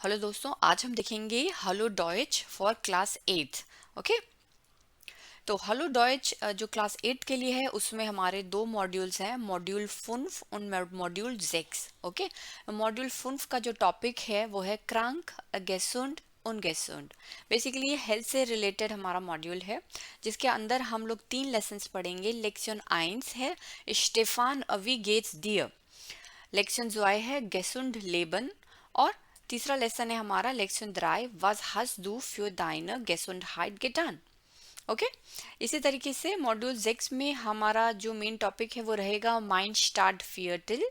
Hello दोस्तों, आज हम देखेंगे hello Deutsch for class 8। Okay. तो हेलो डॉयच जो क्लास 8 के लिए है उसमें हमारे दो मॉड्यूल्स हैं, मॉड्यूल 5 और मॉड्यूल 6। ओके। मॉड्यूल 5 का जो टॉपिक है वो है क्रांक गेसुंड उनगेसुंड। बेसिकली ये हेल्थ से रिलेटेड हमारा मॉड्यूल है, जिसके अंदर हम लोग 3 लेसन्स पढ़ेंगे। लेक्शन 1 है स्टेफान अवी गेट्स डियर, लेक्शन 2 है गेसुंड लेबन, और तीसरा लेसन है हमारा लेक्शन 3 वाज हस डू फ्यू दाइनर गेसुंड हाइट गेटान। ओके। इसी तरीके से मॉड्यूल 6 में हमारा जो मेन टॉपिक है वो रहेगा mind start fear till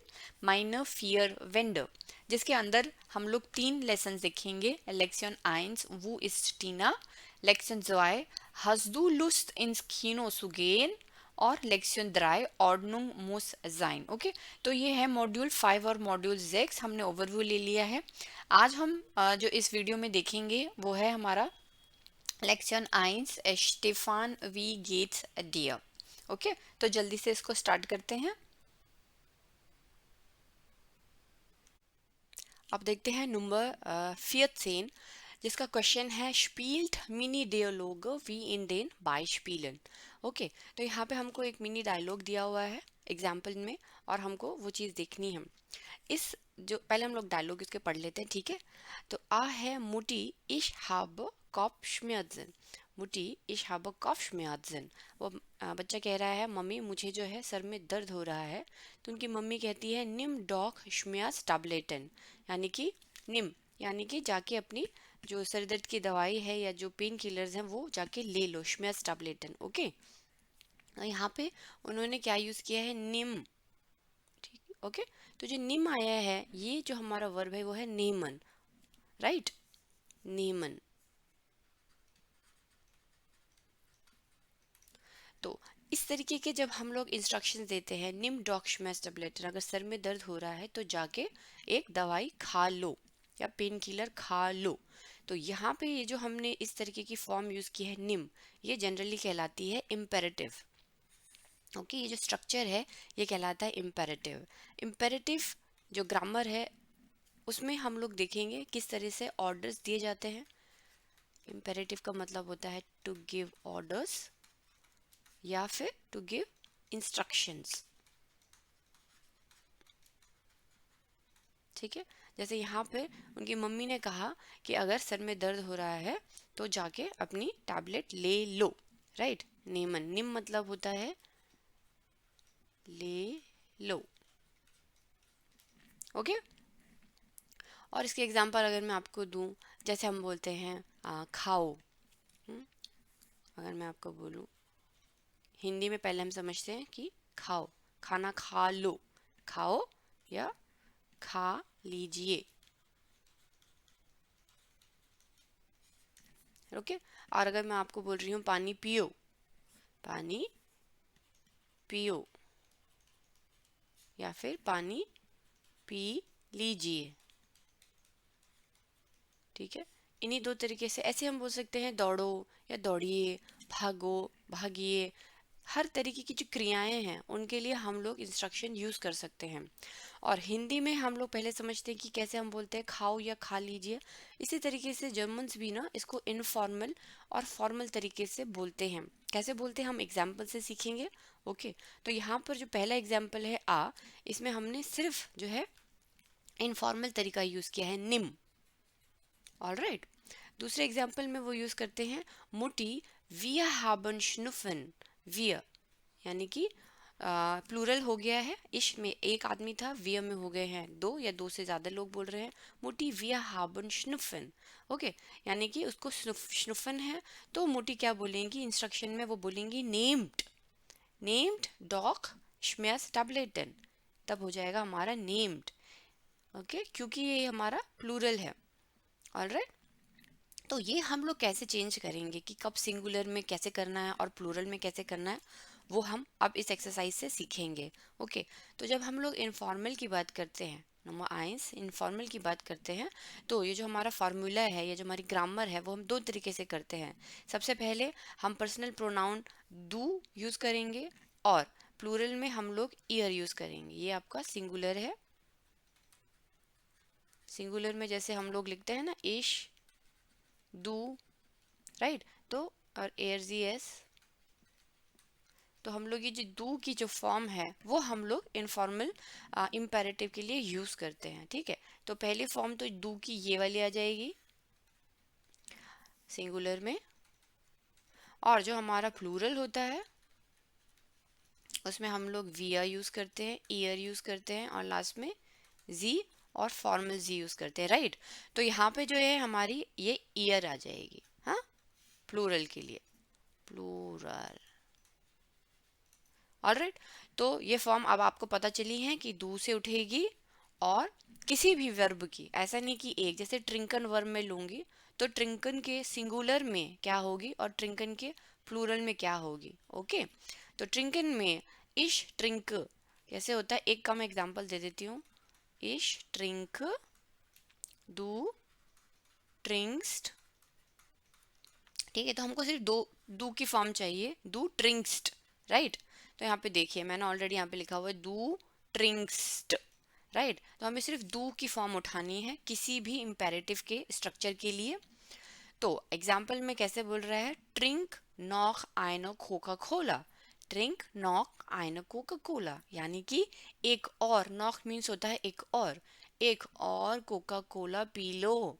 minor fear vendor, जिसके अंदर हम लोग 3 लेसन देखेंगे। लेक्शन 1 वो इस्ट टीना, लेक्शन 2 हसदू लुस्ट इन स्कीनो सुगेन, और लेक्शन 3 ऑर्डनुंग मुस जाइन। ओके। तो ये है मॉड्यूल 5 और मॉड्यूल 6, हमने ओवरव्यू ले लिया है। आज हम जो इस वीडियो में देखेंगे वो है हमारा लेक्शन 1 स्टेफान वी गेट्स डियर। ओके। तो जल्दी से इसको स्टार्ट करते हैं। अब देखते हैं नंबर 14, जिसका क्वेश्चन है स्पील्ट मिनी डियलॉग वी इन den Beispielen। ओके। तो यहाँ पे हमको एक मिनी डायलॉग दिया हुआ है एग्जाम्पल में, और हमको वो चीज़ देखनी है। इस जो पहले हम लोग डायलॉग इसके पढ़ लेते हैं, ठीक है। तो आ है मुटी इश हाब Kopfschmerzen। मुटी इश हाब Kopfschmerzen। वो बच्चा कह रहा है मम्मी मुझे जो है सर में दर्द हो रहा है। तो उनकी मम्मी कहती है निम डॉक Schmerz Tabletten, यानी कि निम, यानी कि जाके अपनी जो सर दर्द की दवाई है या जो पेन किलर्स हैं वो जाके ले लो, Schmerz Tabletten। ओके। यहाँ पे उन्होंने क्या यूज़ किया है, निम। ठीक। ओके। तो जो निम आया है ये जो हमारा वर्ब है वो है नेमन, राइट। नेमन। तो इस तरीके के जब हम लोग इंस्ट्रक्शंस देते हैं, निम डॉक्शमेस टेबलेट, अगर सर में दर्द हो रहा है तो जाके एक दवाई खा लो या पेन किलर खा लो। तो यहाँ पे ये जो हमने इस तरीके की फॉर्म यूज की है निम, ये जनरली कहलाती है इम्पेरेटिव। ओके। ये जो स्ट्रक्चर है ये कहलाता है इम्पेरेटिव। इम्पेरेटिव जो ग्रामर है उसमें हम लोग देखेंगे किस तरह से ऑर्डर्स दिए जाते हैं। इम्पेरेटिव का मतलब होता है टू गिव ऑर्डर्स या फिर टू गिव इंस्ट्रक्शंस। ठीक है। जैसे यहाँ पे उनकी मम्मी ने कहा कि अगर सर में दर्द हो रहा है तो जाके अपनी टैबलेट ले लो, राइट। नेमन, निम मतलब होता है ले लो। ओके। और इसके एग्जांपल अगर मैं आपको दूं, जैसे हम बोलते हैं खाओ। हम्म, अगर मैं आपको बोलूं हिंदी में, पहले हम समझते हैं कि खाओ, खाना खा लो, खाओ या खा लीजिए। ओके। और अगर मैं आपको बोल रही हूँ पानी पियो, पानी पियो या फिर पानी पी लीजिए। ठीक है। इन्हीं दो तरीके से ऐसे हम बोल सकते हैं दौड़ो या दौड़िए, भागो भागिए। हर तरीके की जो क्रियाएं हैं उनके लिए हम लोग इंस्ट्रक्शन यूज कर सकते हैं। और हिंदी में हम लोग पहले समझते हैं कि कैसे हम बोलते हैं खाओ या खा लीजिए। इसी तरीके से जर्मन्स भी ना इसको इनफॉर्मल और फॉर्मल तरीके से बोलते हैं। कैसे बोलते हैं हम एग्जाम्पल से सीखेंगे। ओके। तो यहाँ पर जो पहला एग्जाम्पल है आ, इसमें हमने सिर्फ जो है इनफॉर्मल तरीका यूज किया है निम। All right. दूसरे एग्जाम्पल में वो यूज करते हैं मुटी विया हाबन श्नुफन। विया यानी कि प्लूरल हो गया है, इश में एक आदमी था, विया में हो गए हैं दो या दो से ज्यादा लोग बोल रहे हैं। मुटी विया हाबन श्नुफन। ओके। यानी कि उसको श्नुफन है तो मुटी क्या बोलेंगी इंस्ट्रक्शन में, वो बोलेंगी नेम्ड, नेम्ड डॉग श्मेस टैबलेटन। तब हो जाएगा हमारा नेम्ड। ओके। क्योंकि ये हमारा प्लूरल है। All right. तो ये हम लोग कैसे चेंज करेंगे कि कब सिंगुलर में कैसे करना है और प्लूरल में कैसे करना है, वो हम अब इस एक्सरसाइज से सीखेंगे। ओके। तो जब हम लोग इनफॉर्मल की बात करते हैं, नंबर आइंस इनफॉर्मल की बात करते हैं, तो ये जो हमारा फार्मूला है, ये जो हमारी ग्रामर है, वो हम दो तरीके से करते हैं। सबसे पहले हम पर्सनल प्रोनाउन डू यूज करेंगे, और प्लूरल में हम लोग ईयर यूज करेंगे। ये आपका सिंगुलर है, सिंगुलर में जैसे हम लोग लिखते हैं ना, इश, दू, राइट, तो और एयरजीएस, तो हम लोग ये जो डू की जो फॉर्म है वो हम लोग इनफॉर्मल इम्पेरेटिव के लिए यूज करते हैं, ठीक है। तो पहली फॉर्म तो डू की ये वाली आ जाएगी सिंगुलर में, और जो हमारा प्लूरल होता है उसमें हम लोग वी आर यूज करते हैं, ईयर यूज करते हैं, और लास्ट में जी और फॉर्मल जी यूज करते हैं, राइट। तो यहाँ पे जो है हमारी ये ईयर आ जाएगी, हाँ, प्लूरल के लिए, प्लूरल, ऑलराइट। तो ये फॉर्म अब आपको पता चली है कि डू से उठेगी, और किसी भी वर्ब की, ऐसा नहीं कि एक, जैसे ट्रिंकन वर्ब में लूंगी तो ट्रिंकन के सिंगुलर में क्या होगी और ट्रिंकन के प्लूरल में क्या होगी, ओके। तो ट्रिंकन में इश ट्रिंक कैसे होता है, एक का मैं एग्जांपल दे देती हूँ। इश ट्रिंक, डू ट्रिंक्स्ट, ठीक है। तो हमको सिर्फ दो डू की फॉर्म चाहिए, डू ट्रिंक्स्ट, राइट। तो यहाँ पे देखिए मैंने ऑलरेडी यहाँ पे लिखा हुआ है डू ट्रिंक्स्ट, राइट। तो हमें सिर्फ डू की फॉर्म उठानी है किसी भी इम्पेरेटिव के स्ट्रक्चर के लिए। तो एग्जाम्पल में कैसे बोल रहा है, ट्रिंक नॉक आयनो कोका कोला, ट्रिंक नॉक आयनो कोका कोला, यानी कि एक और, नॉक मीन्स होता है एक और कोका कोला पी लो,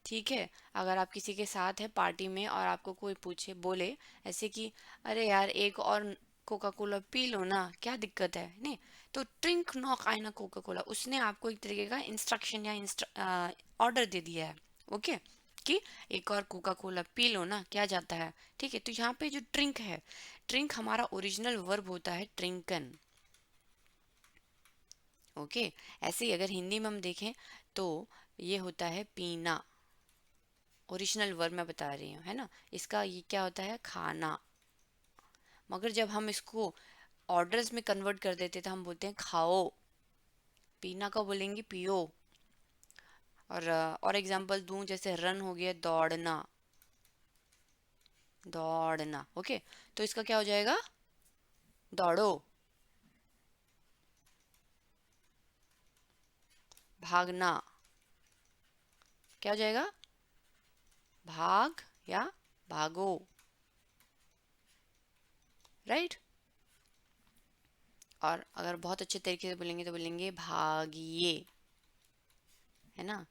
ठीक है। अगर आप किसी के साथ है पार्टी में और आपको कोई पूछे, बोले ऐसे कि अरे यार एक और कोका कोला पी लो ना, क्या दिक्कत है, नहीं, तो ट्रिंक नॉक आइना कोका कोला, उसने आपको एक तरीके का इंस्ट्रक्शन या ऑर्डर दे दिया है, ओके, कि एक और कोका कोला पी लो ना, क्या जाता है, ठीक है। तो यहाँ पे जो ट्रिंक है, ट्रिंक हमारा ओरिजिनल वर्ब होता है ट्रिंकन, ओके। ऐसे ही अगर हिंदी में हम देखें तो ये होता है पीना, ओरिजिनल वर्ब मैं बता रही हूँ, है ना। इसका ये क्या होता है, खाना, मगर जब हम इसको ऑर्डर्स में कन्वर्ट कर देते तो हम बोलते हैं खाओ, पीना का बोलेंगे पियो। और एग्जांपल दूं, जैसे रन हो गया दौड़ना, दौड़ना, ओके। तो इसका क्या हो जाएगा, दौड़ो, भागना, क्या हो जाएगा, भाग या भागो, राइट। और अगर बहुत अच्छे तरीके से बोलेंगे तो बोलेंगे भागिए, है ना।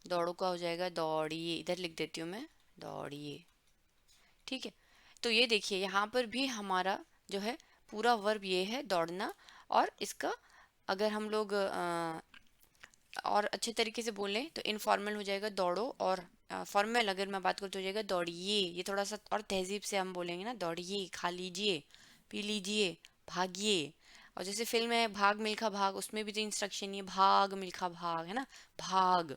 दौड़ो का हो जाएगा दौड़िए, इधर लिख देती हूँ मैं, दौड़िए, ठीक है। तो ये देखिए यहाँ पर भी हमारा जो है पूरा वर्ब ये है दौड़ना, और इसका अगर हम लोग और अच्छे तरीके से बोलें तो इनफॉर्मल हो जाएगा दौड़ो, और फॉर्मल अगर मैं बात करूँ तो हो जाएगा दौड़िए, ये थोड़ा सा और तहजीब से हम बोलेंगे ना, दौड़िए, खा लीजिए, पी लीजिए, भागिए। और जैसे फिल्म है भाग मिल्खा भाग, उसमें भी तो इंस्ट्रक्शन ये भाग मिल्खा भाग, है ना, भाग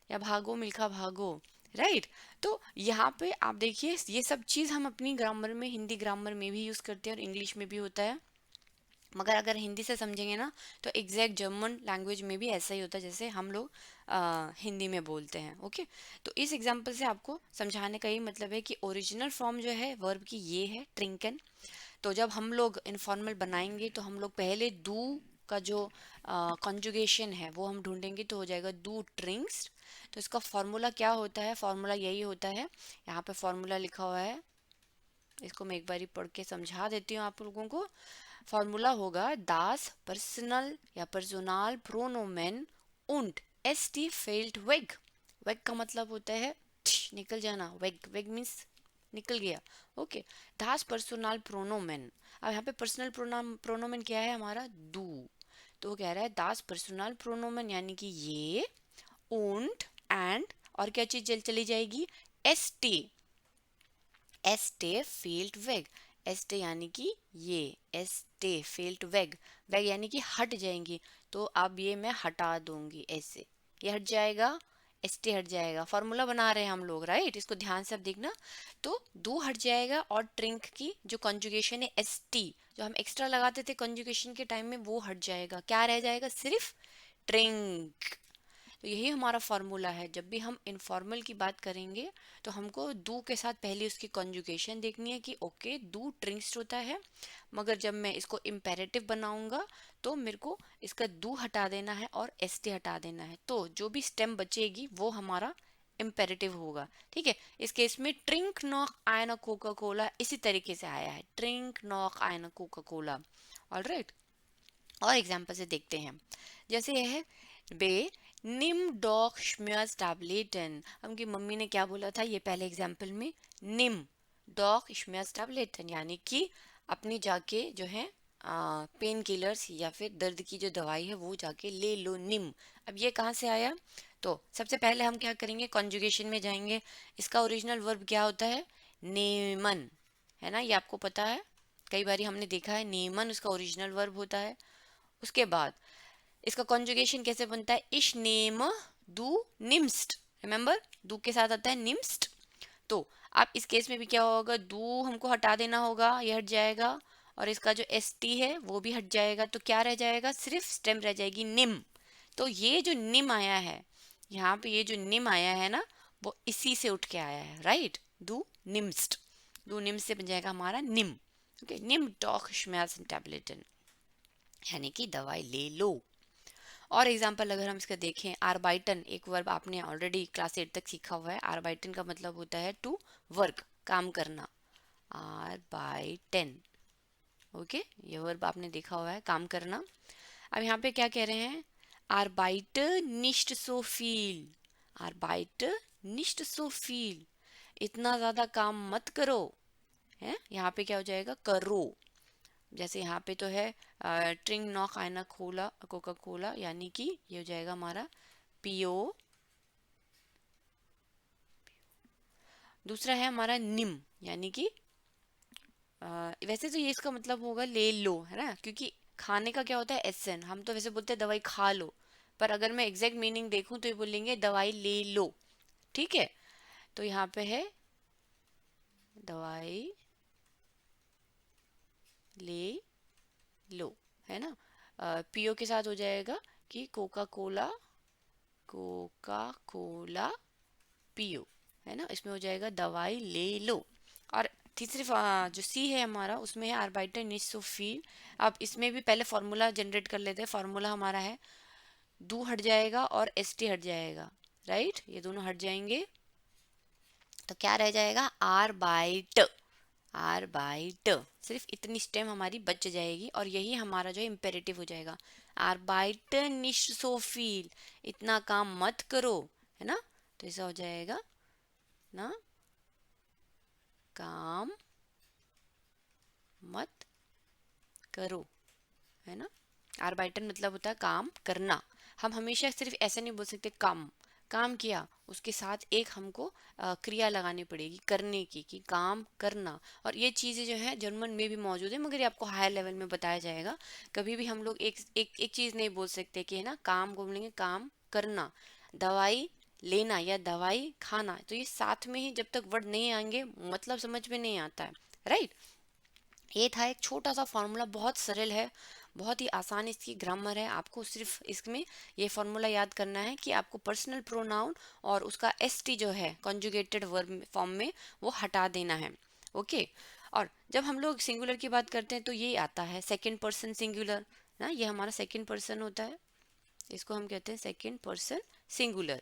या भागो मिल्खा भागो, राइट। तो यहाँ पे आप देखिए ये सब चीज़ हम अपनी ग्रामर में, हिंदी ग्रामर में भी यूज़ करते हैं और इंग्लिश में भी होता है, मगर अगर हिंदी से समझेंगे ना तो एग्जैक्ट जर्मन लैंग्वेज में भी ऐसा ही होता है जैसे हम लोग हिंदी में बोलते हैं, ओके। तो इस एग्जांपल से आपको समझाने का ये मतलब है कि ओरिजिनल फॉर्म जो है वर्ब की ये है ट्रिंकन। तो जब हम लोग इनफॉर्मल बनाएंगे तो हम लोग पहले डू का जो कॉन्जुगेशन है वो हम ढूंढेंगे, तो हो जाएगा डू ड्रिंक्स। तो इसका फॉर्मूला क्या होता है, फॉर्मूला यही होता है, यहाँ पे फॉर्मूला लिखा हुआ है, इसको मैं एक बारी पढ़ के समझा देती हूँ आप लोगों को। फॉर्मूला होगा दास पर्सनल या पर्सोनाल प्रोनोमेन उंट एस टी फेल्ट वेग, वेग का मतलब होता है निकल जाना, वेग, वेग मीन्स निकल गया, ओके। दास पर्सोनाल प्रोनोमेन, अब यहाँ पे पर्सनल प्रोनोमेन क्या है हमारा, डू। तो वो कह रहा है दास पर्सोनाल प्रोनोमेन यानी कि ये, उंट, एंड, और क्या चीज चली जाएगी, एस टी, एस्टे फील्ड वेग, एस्टे यानी कि ये, एस्टे फील्ड वेग, वेग यानी कि हट जाएंगी, तो अब ये मैं हटा दूंगी ऐसे, ये हट जाएगा, एस्टे हट जाएगा, फॉर्मूला बना रहे हैं हम लोग, राइट, इसको ध्यान से अब देखना। तो दो हट जाएगा और ट्रिंक की जो कंजुगेशन है एस टी, जो हम एक्स्ट्रा लगाते थे कंजुगेशन के टाइम में, वो हट जाएगा, क्या रह जाएगा, सिर्फ ट्रिंक। तो यही हमारा फॉर्मूला है। जब भी हम इनफॉर्मल की बात करेंगे तो हमको डू के साथ पहले उसकी कॉन्जुगेशन देखनी है कि ओके डू ट्रिंक्स्ड होता है, मगर जब मैं इसको इम्पेरेटिव बनाऊंगा तो मेरे को इसका डू हटा देना है और एस टी हटा देना है, तो जो भी स्टेम बचेगी वो हमारा इम्पेरेटिव होगा। ठीक है, इस केस में ट्रिंक नॉक आयन कोका कोला इसी तरीके से आया है, ट्रिंक नॉक आयन कोका कोला। ऑलराइट, और एग्जाम्पल से देखते हैं। जैसे यह है बे निम डॉक श्म्यर्स टैबलेटन, हमकी मम्मी ने क्या बोला था ये पहले एग्जाम्पल में, निम डॉक श्म्यर्स टैबलेटन, यानी कि अपनी जाके जो है पेन किलर्स या फिर दर्द की जो दवाई है वो जाके ले लो निम। अब ये कहाँ से आया, तो सबसे पहले हम क्या करेंगे, कॉन्जुगेशन में जाएंगे। इसका ओरिजिनल वर्ब क्या होता है, नेमन, है ना, ये आपको पता है, कई बार हमने देखा है नेमन उसका ओरिजिनल वर्ब होता है। उसके बाद इसका कॉन्जुगेशन कैसे बनता है, इश नेम दू निम्स्ट, रिमेंबर दू के साथ आता है निम्स्ट। तो आप इस केस में भी क्या होगा, दू हमको हटा देना होगा, ये हट जाएगा, और इसका जो एस टी है वो भी हट जाएगा, तो क्या रह जाएगा, सिर्फ स्टेम रह जाएगी निम। तो ये जो निम आया है यहाँ पे, ये जो निम आया है ना वो इसी से उठ के आया है, राइट, दू निम्स्ट, दू निम्स से बन जाएगा हमारा निम। ओके, निम डॉक श्मेल्सन टैबलेटन, यानी कि दवाई ले लो। और एग्जाम्पल अगर हम इसका देखें, आरबाइटन एक वर्ब आपने ऑलरेडी क्लास 8 तक सीखा हुआ है। आरबाइटन का मतलब होता है टू वर्क, काम करना, आरबाइटन। ओके, ये वर्ब आपने देखा हुआ है, काम करना। अब यहाँ पे क्या कह रहे हैं, arbeite nicht so viel, arbeite nicht so viel, इतना ज़्यादा काम मत करो, है, यहाँ पे क्या हो जाएगा, करो। जैसे यहाँ पे तो है ट्रिंग नॉक आयना खोला कोका कोला, यानी कि ये हो जाएगा हमारा पियो। दूसरा है हमारा निम, यानी कि वैसे तो ये इसका मतलब होगा ले लो, है ना, क्योंकि खाने का क्या होता है एसन, हम तो वैसे बोलते हैं दवाई खा लो, पर अगर मैं एग्जैक्ट मीनिंग देखूं तो ये बोलेंगे दवाई ले लो। ठीक है, तो यहाँ पे है दवाई ले लो, है ना। पियो के साथ हो जाएगा कि कोका कोला, कोका कोला पियो, है ना, इसमें हो जाएगा दवाई ले लो। और तीसरी जो सी है हमारा उसमें है आर्बाइटर निश सो फील। अब इसमें भी पहले फॉर्मूला जनरेट कर लेते हैं। फॉर्मूला हमारा है दू हट जाएगा और एस टी हट जाएगा, राइट, ये दोनों हट जाएंगे, तो क्या रह जाएगा, आर्बाइट, आर्बाइट, सिर्फ इतनी स्टेम हमारी बच जाएगी, और यही हमारा जो इम्पेरेटिव हो जाएगा, आर्बाइट निश सो फील, इतना काम मत करो, है ना। तो ऐसा हो जाएगा ना, काम मत करो, है ना। आर्बाइटन मतलब होता है काम करना। हम हमेशा सिर्फ ऐसे नहीं बोल सकते काम, काम किया उसके साथ एक हमको क्रिया लगानी पड़ेगी करने की, कि काम करना। और ये चीज़ें जो है जर्मन में भी मौजूद है, मगर ये आपको हायर लेवल में बताया जाएगा। कभी भी हम लोग एक चीज़ नहीं बोल सकते कि, है ना, काम को बोलेंगे काम करना, दवाई लेना या दवाई खाना, तो ये साथ में ही जब तक वर्ड नहीं आएंगे मतलब समझ में नहीं आता है, राइट। ये था एक छोटा सा फॉर्मूला, बहुत सरल है, बहुत ही आसान इसकी ग्रामर है। आपको सिर्फ इसमें ये फॉर्मूला याद करना है कि आपको पर्सनल प्रोनाउन और उसका एस टी जो है कॉन्जुगेटेड वर्ब फॉर्म में वो हटा देना है। ओके, और जब हम लोग सिंगुलर की बात करते हैं तो ये आता है सेकेंड पर्सन सिंगुलर ना, ये हमारा सेकेंड पर्सन होता है, इसको हम कहते हैं सेकेंड पर्सन सिंगुलर।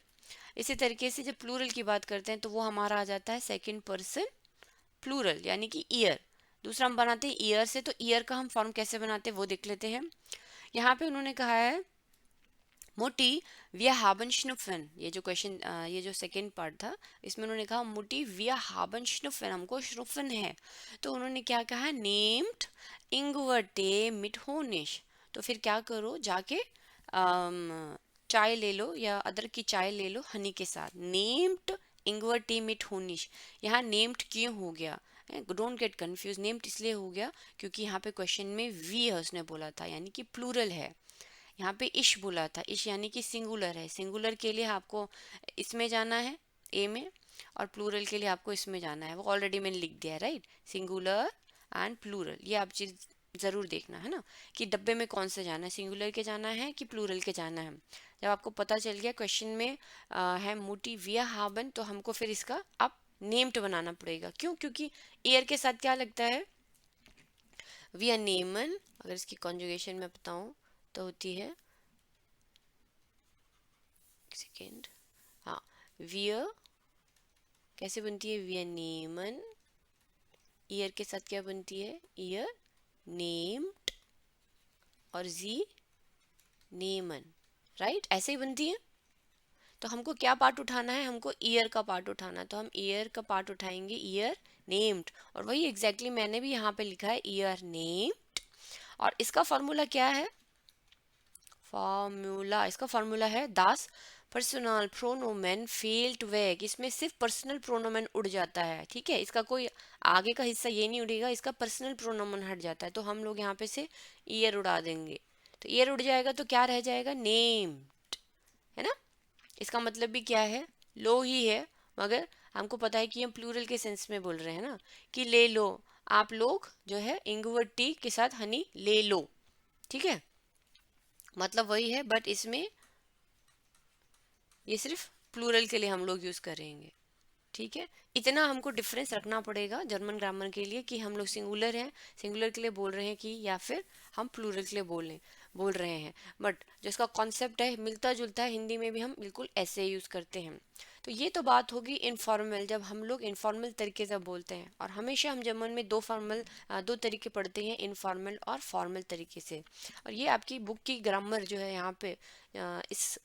इसी तरीके से जब प्लूरल की बात करते हैं तो वो हमारा आ जाता है सेकेंड पर्सन प्लूरल, यानी कि ईयर। दूसरा हम बनाते हैं ईयर से, तो ईयर का हम फॉर्म कैसे बनाते हैं वो देख लेते हैं। यहाँ पे उन्होंने कहा है मोटी विया हाबन श्नुफन, ये जो क्वेश्चन, ये जो सेकंड पार्ट था इसमें उन्होंने कहा मोटी विया हाबन श्नुफन, हमको श्नुफन है, तो उन्होंने क्या कहा, नेम्ड इंगवर्टे मिट होनिश। तो फिर क्या करो, जाके चाय ले लो या अदरक की चाय ले लो हनी के साथ, नेम्ड इंगवर्टे मिट होनिश। यहाँ नेम्ड क्यों हो गया, डोंट गेट कंफ्यूज, नेम्ड इसलिए हो गया क्योंकि यहाँ पे क्वेश्चन में वी है उसने बोला था, यानी कि प्लूरल है। यहाँ पे इश बोला था, इश यानी कि सिंगुलर है, सिंगुलर के लिए आपको इसमें जाना है ए में, और प्लूरल के लिए आपको इसमें जाना है, वो ऑलरेडी मैंने लिख दिया है, राइट, सिंगुलर एंड प्लूरल, ये आप चीज़ ज़रूर देखना है ना, कि डब्बे में कौन सा जाना है, सिंगुलर के जाना है कि प्लूरल के जाना है। जब आपको पता चल गया क्वेश्चन में है मुटी विया हाबन, तो हमको फिर इसका अब नेम्ड बनाना पड़ेगा। क्यों? क्योंकि एयर के साथ क्या लगता है, विया नेमन। अगर इसकी कॉन्जुगेशन में बताऊं तो होती है, सेकेंड, हाँ, वियर कैसे बनती है, विया नेमन। ईयर के साथ क्या बनती है, ईयर नेम्ड, और जी नेमन, राइट, ऐसे ही बनती है। तो हमको क्या पार्ट उठाना है, हमको ईयर का पार्ट उठाना है, तो हम ईयर का पार्ट उठाएंगे, ईयर नेम्ड। और वही एग्जैक्टली मैंने भी यहाँ पे लिखा है, ईयर नेम्ड। और इसका फॉर्मूला क्या है, इसका फॉर्मूला है दास पर्सनल प्रोनोमेन फेल टू वेक। इसमें सिर्फ पर्सनल प्रोनोमेन उड़ जाता है, ठीक है, इसका कोई आगे का हिस्सा ये नहीं उड़ेगा, इसका पर्सनल प्रोनोमेन हट जाता है। तो हम लोग यहाँ पे से ईयर उड़ा देंगे, तो ईयर उड़ जाएगा तो क्या रह जाएगा, नेम, है ना। इसका मतलब भी क्या है, लो ही है, मगर हमको पता है कि हम प्लूरल के सेंस में बोल रहे हैं ना, कि ले लो, आप लोग जो है इंगवर्ड टी के साथ हनी ले लो, ठीक है, मतलब वही है, बट इसमें ये सिर्फ प्लूरल के लिए हम लोग यूज करेंगे, ठीक है। इतना हमको डिफरेंस रखना पड़ेगा जर्मन ग्रामर के लिए, कि हम लोग सिंगुलर हैं, सिंगुलर के लिए बोल रहे हैं, कि या फिर हम प्लूरल के लिए बोल रहे हैं। बट जो इसका कॉन्सेप्ट है मिलता जुलता है, हिंदी में भी हम बिल्कुल ऐसे यूज करते हैं। तो ये तो बात होगी इनफॉर्मल, जब हम लोग इनफॉर्मल तरीके से बोलते हैं। और हमेशा हम जर्मन में दो तरीके पढ़ते हैं, इनफॉर्मल और फॉर्मल तरीके से। और ये आपकी बुक की ग्रामर जो है यहाँ पे, इस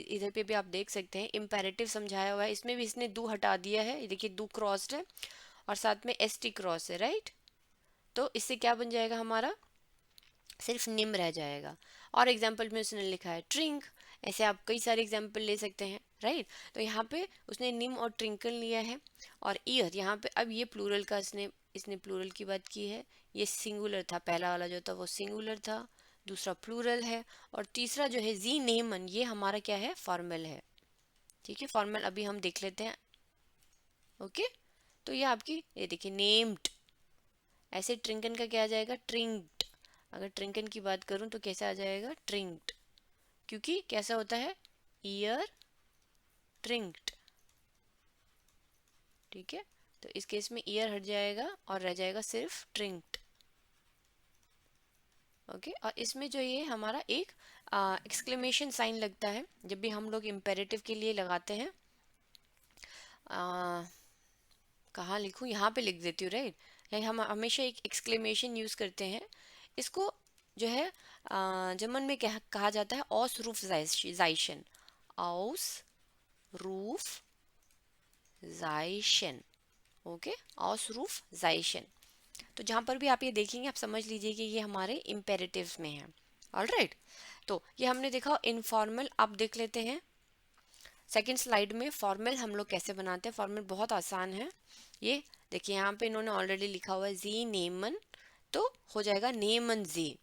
इधर पे भी आप देख सकते हैं, इम्पेरेटिव समझाया हुआ है, इसमें भी इसने दू हटा दिया है, ये देखिए दू क्रॉस्ड है, और साथ में एस टी क्रॉस है, राइट। तो इससे क्या बन जाएगा हमारा, सिर्फ निम रह जाएगा। और एग्जाम्पल में उसने लिखा है ट्रिंक, ऐसे आप कई सारे एग्जाम्पल ले सकते हैं, राइट। तो यहाँ पे उसने निम और ट्रिंकल लिया है। और ईयर यहाँ पे, अब ये प्लूरल का इसने इसने प्लूरल की बात की है, ये सिंगुलर था, पहला वाला जो था वो सिंगुलर था, दूसरा प्लूरल है, और तीसरा जो है जी नेमन, ये हमारा क्या है, फॉर्मल है, ठीक है। फॉर्मल अभी हम देख लेते हैं, ओके। तो ये आपकी, ये देखिए नेम्ड, ऐसे ट्रिंकन का क्या आ जाएगा, ट्रिंक्ड। अगर ट्रिंकन की बात करूं तो कैसा आ जाएगा, ट्रिंक्ड, क्योंकि कैसा होता है, ईयर ट्रिंक्ड, ठीक है। तो इस केस में ईयर हट जाएगा और रह जाएगा सिर्फ ट्रिंक्ड, ओके। और इसमें जो ये हमारा एक एक्सक्लेमेशन साइन लगता है, जब भी हम लोग इम्पेरेटिव के लिए लगाते हैं, कहाँ लिखूँ, यहाँ पे लिख देती हूँ, राइट। या हम हमेशा एक एक्सक्लेमेशन यूज़ करते हैं। इसको जो है जर्मन में कहा जाता है ऑस रूफ जाइशन, ऑस रूफ जाइशन, ओके, ऑस रूफ जाइशन। तो जहाँ पर भी आप ये देखेंगे, आप समझ लीजिए कि ये हमारे इम्पेरेटिव्स में है, ऑलराइट। तो ये हमने देखा इनफॉर्मल। अब देख लेते हैं सेकंड स्लाइड में फॉर्मल हम लोग कैसे बनाते हैं। फॉर्मल बहुत आसान है, ये देखिए यहाँ पे इन्होंने ऑलरेडी लिखा हुआ है जी नेमन, तो हो जाएगा नेमन जी।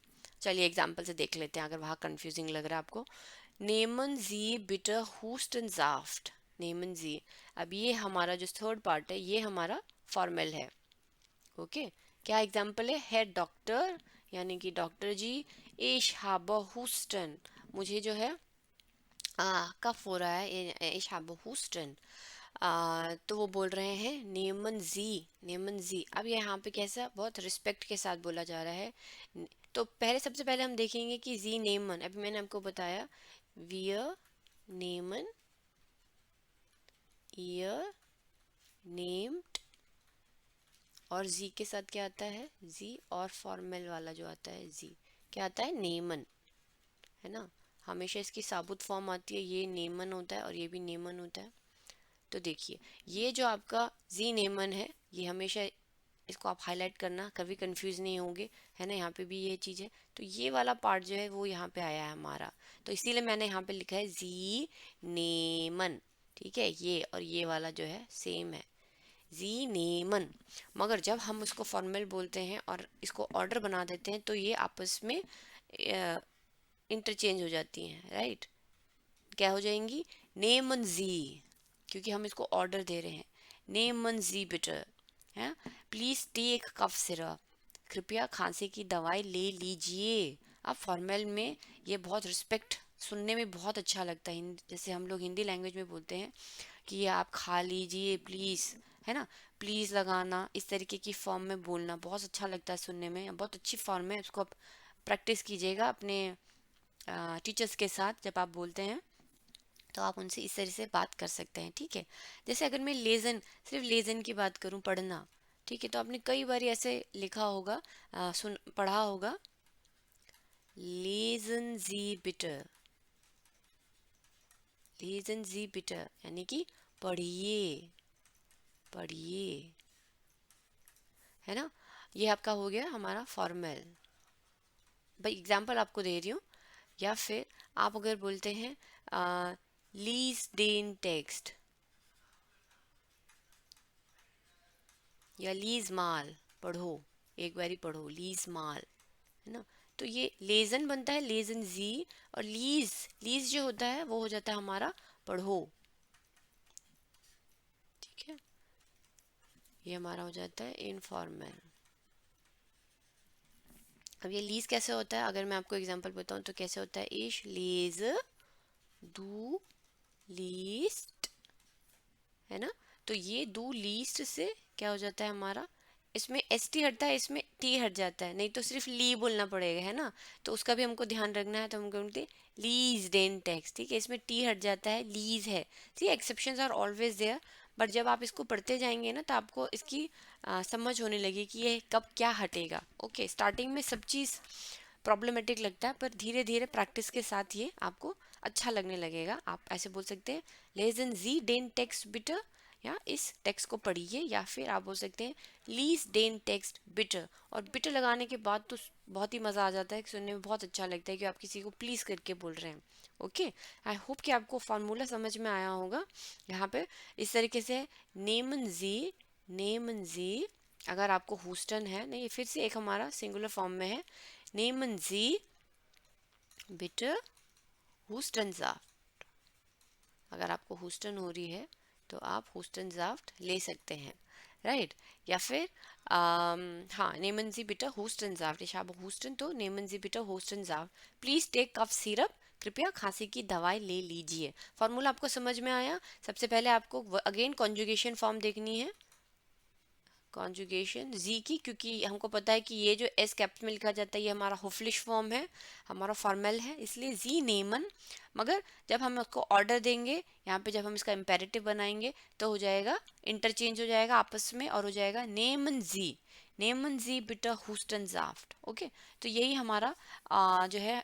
चलिए एग्जाम्पल से देख लेते हैं, अगर वहाँ कंफ्यूजिंग लग रहा है आपको। नेमन जी बिटर हुस्टन जाफ्ट, नेमन जी। अब ये हमारा जो थर्ड पार्ट है, ये हमारा फॉर्मल है, ओके। क्या एग्जाम्पल है, हेड डॉक्टर, यानी कि डॉक्टर जी, इश हाबा हुस्टन, मुझे जो है कफ हो रहा है, इश हाबा हुस्टन। तो वो बोल रहे हैं नेमन जी, नेमन जी। अब यहाँ पे कैसा, बहुत रिस्पेक्ट के साथ बोला जा रहा है। तो पहले, सबसे पहले हम देखेंगे कि जी नेमन, अभी मैंने आपको बताया, वियर नेमन, ईयर नेम्ड, और जी के साथ क्या आता है, जी, और फॉर्मल वाला जो आता है जी, क्या आता है, नेमन, है ना। हमेशा इसकी साबुत फॉर्म आती है, ये नेमन होता है और ये भी नेमन होता है। तो देखिए, ये जो आपका जी नेमन है, ये हमेशा इसको आप हाईलाइट करना, कभी कंफ्यूज नहीं होंगे, है ना। यहाँ पे भी ये चीज़ है, तो ये वाला पार्ट जो है वो यहाँ पे आया है हमारा, तो इसीलिए मैंने यहाँ पे लिखा है जी नेमन, ठीक है। ये और ये वाला जो है सेम है, जी नेमन। मगर जब हम उसको फॉर्मल बोलते हैं और इसको ऑर्डर बना देते हैं, तो ये आपस में इंटरचेंज हो जाती हैं, राइट। क्या हो जाएंगी, नेमन जी, क्योंकि हम इसको ऑर्डर दे रहे हैं, नेमन जी बिटर, है, प्लीज टेक कफ सिरप, कृपया खांसी की दवाई ले लीजिए। अब फॉर्मल में ये बहुत रिस्पेक्ट, सुनने में बहुत अच्छा लगता है। जैसे हम लोग हिंदी लैंग्वेज में बोलते हैं कि ये आप खा लीजिए प्लीज़, है ना, प्लीज़ लगाना, इस तरीके की फॉर्म में बोलना बहुत अच्छा लगता है सुनने में। बहुत अच्छी फॉर्म है, इसको आप प्रैक्टिस कीजिएगा अपने टीचर्स के साथ। जब आप बोलते हैं तो आप उनसे इस तरह से बात कर सकते हैं, ठीक है। जैसे अगर मैं लेज़न, सिर्फ लेज़न की बात करूं, पढ़ना, ठीक है, तो आपने कई बार ऐसे लिखा होगा, सुन पढ़ा होगा, लेज़न जी बिटर, लेज़न जी बिटर यानी कि पढ़िए, पढ़िए, है ना। ये आपका हो गया हमारा फॉर्मल। भाई एग्जाम्पल आपको दे रही हूँ। या फिर आप अगर बोलते हैं लीज देन टेक्स्ट या लीज माल, पढ़ो, एक बारी पढ़ो, लीज माल, है ना। तो ये लेजन बनता है, लेजन जी, और लीज, लीज जो होता है वो हो जाता है हमारा पढ़ो, ठीक है। ये हमारा हो जाता है इनफॉर्मल। अब ये लीज कैसे होता है, अगर मैं आपको एग्जांपल बताऊं तो कैसे होता है, इश लेज दू लीस्ट, है ना। तो ये दो लीस्ट से क्या हो जाता है हमारा, इसमें एस टी हटता है, इसमें टी हट जाता है, नहीं तो सिर्फ ली बोलना पड़ेगा, है ना। तो उसका भी हमको ध्यान रखना है, तो हम बोलते लीज डेन टैक्स, ठीक है, इसमें टी हट जाता है, लीज है। ठीक है, exceptions are always there, but जब आप इसको पढ़ते जाएंगे ना तो आपको इसकी समझ होने लगी कि ये कब क्या हटेगा। ओके, स्टार्टिंग में सब चीज़ प्रॉब्लमेटिक लगता है, पर धीरे धीरे प्रैक्टिस के साथ ये आपको अच्छा लगने लगेगा। आप ऐसे बोल सकते हैं लेजन जी डेन टेक्स्ट बिटर, या इस टेक्स्ट को पढ़िए, या फिर आप बोल सकते हैं लीज डेन टेक्स्ट बिटर। और बिटर लगाने के बाद तो बहुत ही मज़ा आ जाता है, सुनने में बहुत अच्छा लगता है कि आप किसी को प्लीज़ करके बोल रहे हैं। ओके, आई होप कि आपको फार्मूला समझ में आया होगा। यहाँ पे इस तरीके से नेमन जी, नेमन जी, अगर आपको हुस्टन है, नहीं फिर से एक हमारा सिंगुलर फॉर्म में है, नेमन जी बिटर हुस्टन जाफ्ट। अगर आपको हुस्टन हो रही है तो आप हुस्टन जाफ्ट ले सकते हैं, राइट। या फिर हाँ, नेमन जी बिटर हुस्टन जाफ्ट, ich habe हुस्टन, तो नेमन जी बिटर हुस्टन जाफ्ट, प्लीज टेक कफ सिरप, कृपया खांसी की दवाई ले लीजिए। फॉर्मूला आपको समझ में आया। सबसे पहले आपको अगेन कॉन्जुगेशन फॉर्म देखनी है, कॉन्जुगेशन जी की, क्योंकि हमको पता है कि ये जो एस कैपिटल में लिखा जाता है ये हमारा हुफलिश फॉर्म है, हमारा फॉर्मल है, इसलिए जी नेमन। मगर जब हम उसको ऑर्डर देंगे यहाँ पे, जब हम इसका इम्पेरेटिव बनाएंगे तो हो जाएगा, इंटरचेंज हो जाएगा आपस में, और हो जाएगा नेमन जी, नेमन जी बिटर हुस्टन जाफ्ट। ओके, तो यही हमारा जो है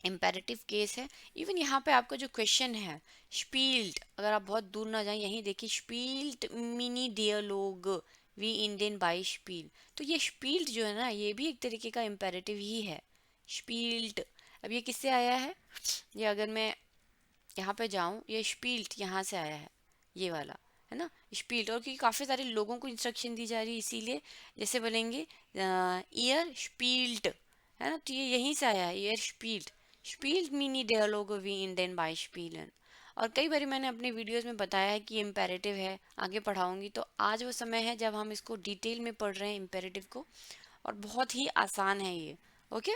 इम्पेरेटिव केस है। इवन यहाँ पे आपका जो क्वेश्चन है स्पील्ड, अगर आप बहुत दूर ना जाएं, यहीं देखिए स्पील्ड मिनी डियलोग वी इंडियन बाई स्पील, तो ये स्पील्ड जो है ना ये भी एक तरीके का इम्पेरेटिव ही है, स्पील्ड। अब ये किससे आया है, ये अगर मैं यहाँ पे जाऊँ, ये स्पील्ड यहाँ से आया है, ये वाला, है ना, स्पील्ड। और क्योंकि काफ़ी सारे लोगों को इंस्ट्रक्शन दी जा रही है, इसीलिए जैसे बोलेंगे ईयर स्पील्ड, है ना, तो ये यहीं से आया है, ईयर स्पील्ड, स्पील्ड मीनी डायलॉग वी इंडेन बाय स्पीलन। और कई बार मैंने अपने वीडियोस में बताया है कि ये इम्पेरेटिव है, आगे पढ़ाऊंगी, तो आज वो समय है जब हम इसको डिटेल में पढ़ रहे हैं इम्पेरेटिव को, और बहुत ही आसान है ये। ओके,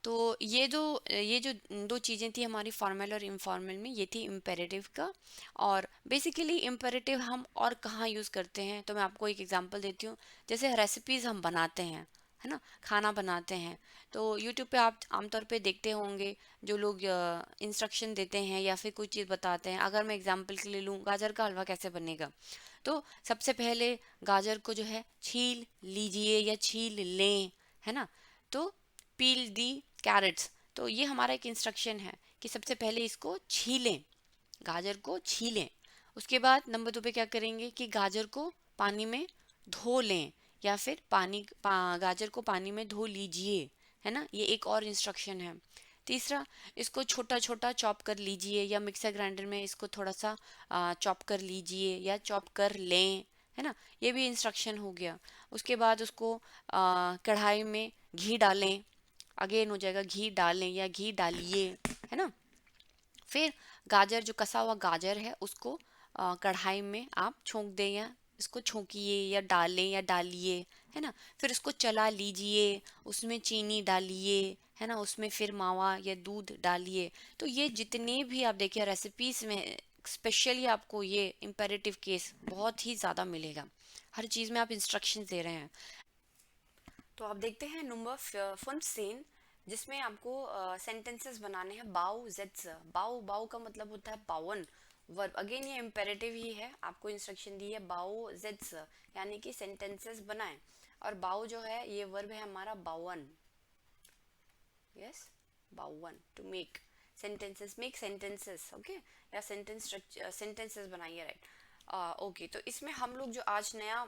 तो ये जो दो चीज़ें थी हमारी फॉर्मल और इनफॉर्मल में, ये थी इम्पेरेटिव का। और बेसिकली इम्पेरेटिव हम और कहाँ यूज़ करते हैं, तो मैं आपको एक एग्जांपल देती हूँ। जैसे रेसिपीज़ हम बनाते हैं, है ना, खाना बनाते हैं, तो यूट्यूब पे आप आमतौर पे देखते होंगे जो लोग इंस्ट्रक्शन देते हैं या फिर कोई चीज़ बताते हैं। अगर मैं एग्जांपल के लिए लूँ, गाजर का हलवा कैसे बनेगा, तो सबसे पहले गाजर को जो है छील लीजिए या छील लें, है ना। तो पील दी कैरेट्स, तो ये हमारा एक इंस्ट्रक्शन है कि सबसे पहले इसको छीलें, गाजर को छीलें। उसके बाद नंबर 2 पे क्या करेंगे कि गाजर को पानी में धो लें, या फिर गाजर को पानी में धो लीजिए, है ना, ये एक और इंस्ट्रक्शन है। तीसरा, इसको छोटा छोटा चॉप कर लीजिए, या मिक्सर ग्राइंडर में इसको थोड़ा सा चॉप कर लीजिए या चॉप कर लें, है ना, ये भी इंस्ट्रक्शन हो गया। उसके बाद उसको कढ़ाई में घी डालें, अगेन हो जाएगा घी डालें या घी डालिए, है ना। फिर गाजर, जो कसा हुआ गाजर है उसको कढ़ाई में आप छोंक दें या इसको छोंकिए या डालें या डालिए, है ना। फिर उसको चला लीजिए, उसमें चीनी डालिए, है ना, उसमें फिर मावा या दूध डालिए। तो ये जितने भी आप देखिए रेसिपीज में स्पेशली आपको ये इम्पेरेटिव केस बहुत ही ज़्यादा मिलेगा। हर चीज़ में आप इंस्ट्रक्शन दे रहे हैं। तो आप देखते हैं नंबर 15, जिसमें आपको सेंटेंसेस बनाने हैं बाउ जेट्स। बाउ बाउ का मतलब होता है 52 वर्ब। अगेन ये इम्पेरेटिव ही है, आपको इंस्ट्रक्शन दी है बाउ जेट्स, यानी कि सेंटेंसेस बनाएं। और बाउ जो है ये वर्ब है हमारा 52। Yes, 52 to make sentences, make sentences, okay, या सेंटेंस स्ट्रक्चर, सेंटेंसेस बनाइए, राइट। ओके, तो इसमें हम लोग जो आज नया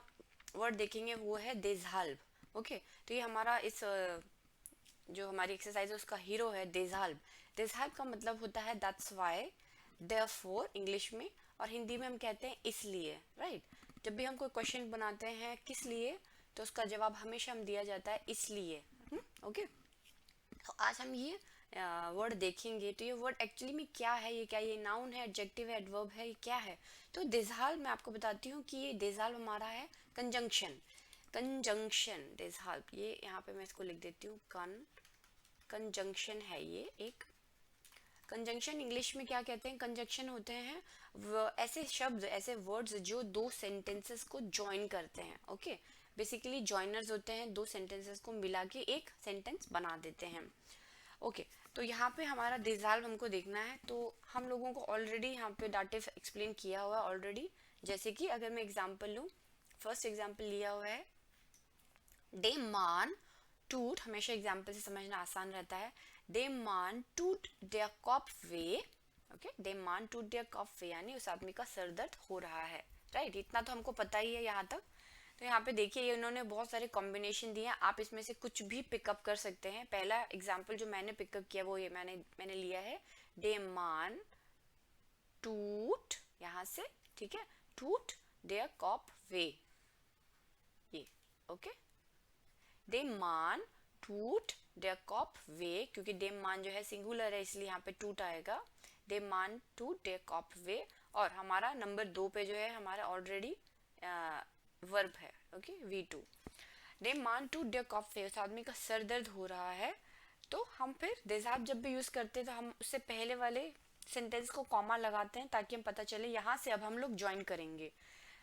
वर्ड देखेंगे वो है देजहाल्ब। ओके, तो ये हमारा इस जो हमारी एक्सरसाइज है उसका हीरो है देजहाल्ब। देजहाल्ब का मतलब होता है दैट्स वाई, देयरफॉर इंग्लिश में, और हिंदी में हम कहते हैं इसलिए, राइट। जब भी हम कोई क्वेश्चन बनाते हैं किस लिए, तो उसका जवाब हमेशा हम दिया जाता है इसलिए। ओके, तो आज हम ये वर्ड देखेंगे। तो ये वर्ड एक्चुअली में क्या है, ये क्या, ये नाउन है, एडजेक्टिव है, एडवर्ब है, ये क्या है। तो देजहाल मैं आपको बताती हूँ कि ये देजहाल हमारा है कंजंक्शन। कंजंक्शन देजहाल, ये यहाँ पे मैं इसको लिख देती हूँ, कंजंक्शन है ये एक। कंजंक्शन इंग्लिश में क्या कहते हैं, कंजंक्शन होते हैं ऐसे शब्द, ऐसे वर्ड्स जो दो सेंटेंसेस को ज्वाइन करते हैं। ओके, बेसिकली जॉइनर्स होते हैं, दो सेंटेंसेस को मिला के एक सेंटेंस बना देते हैं। ओके, तो यहाँ पे हमारा डिजॉल्व हमको देखना है। तो हम लोगों को ऑलरेडी यहाँ पे डाटिव एक्सप्लेन किया हुआ है ऑलरेडी। जैसे कि अगर मैं एग्जांपल लूँ, फर्स्ट एग्जांपल लिया हुआ है दे मान टूट, हमेशा एग्जांपल से समझना आसान रहता है। दे मान टूट देयर कॉफ वे। ओके, दे मान टूट देयर कॉफ वे यानी उस आदमी का सर दर्द हो रहा है, राइट। इतना तो हमको पता ही है यहाँ तक। तो यहाँ पे देखिए ये उन्होंने बहुत सारे कॉम्बिनेशन दिए हैं, आप इसमें से कुछ भी पिकअप कर सकते हैं। पहला एग्जाम्पल जो मैंने पिकअप किया वो ये मैंने लिया है दे मान टूट, यहाँ से, ठीक है, टूट देयर कॉप वे, ये। ओके, दे मान टूट देयर कॉप वे, क्योंकि दे मान जो है सिंगुलर है इसलिए यहाँ पे टूट आएगा। दे मान टूट देयर कॉप वे। और हमारा नंबर 2 पे जो है हमारा ऑलरेडी वर्ब है, ओके, V2। दे मान टू डे कॉफ, उस आदमी का सर दर्द हो रहा है। तो हम फिर देसाब जब भी यूज करते हैं तो हम उससे पहले वाले सेंटेंस को कॉमा लगाते हैं ताकि हम पता चले यहाँ से अब हम लोग ज्वाइन करेंगे।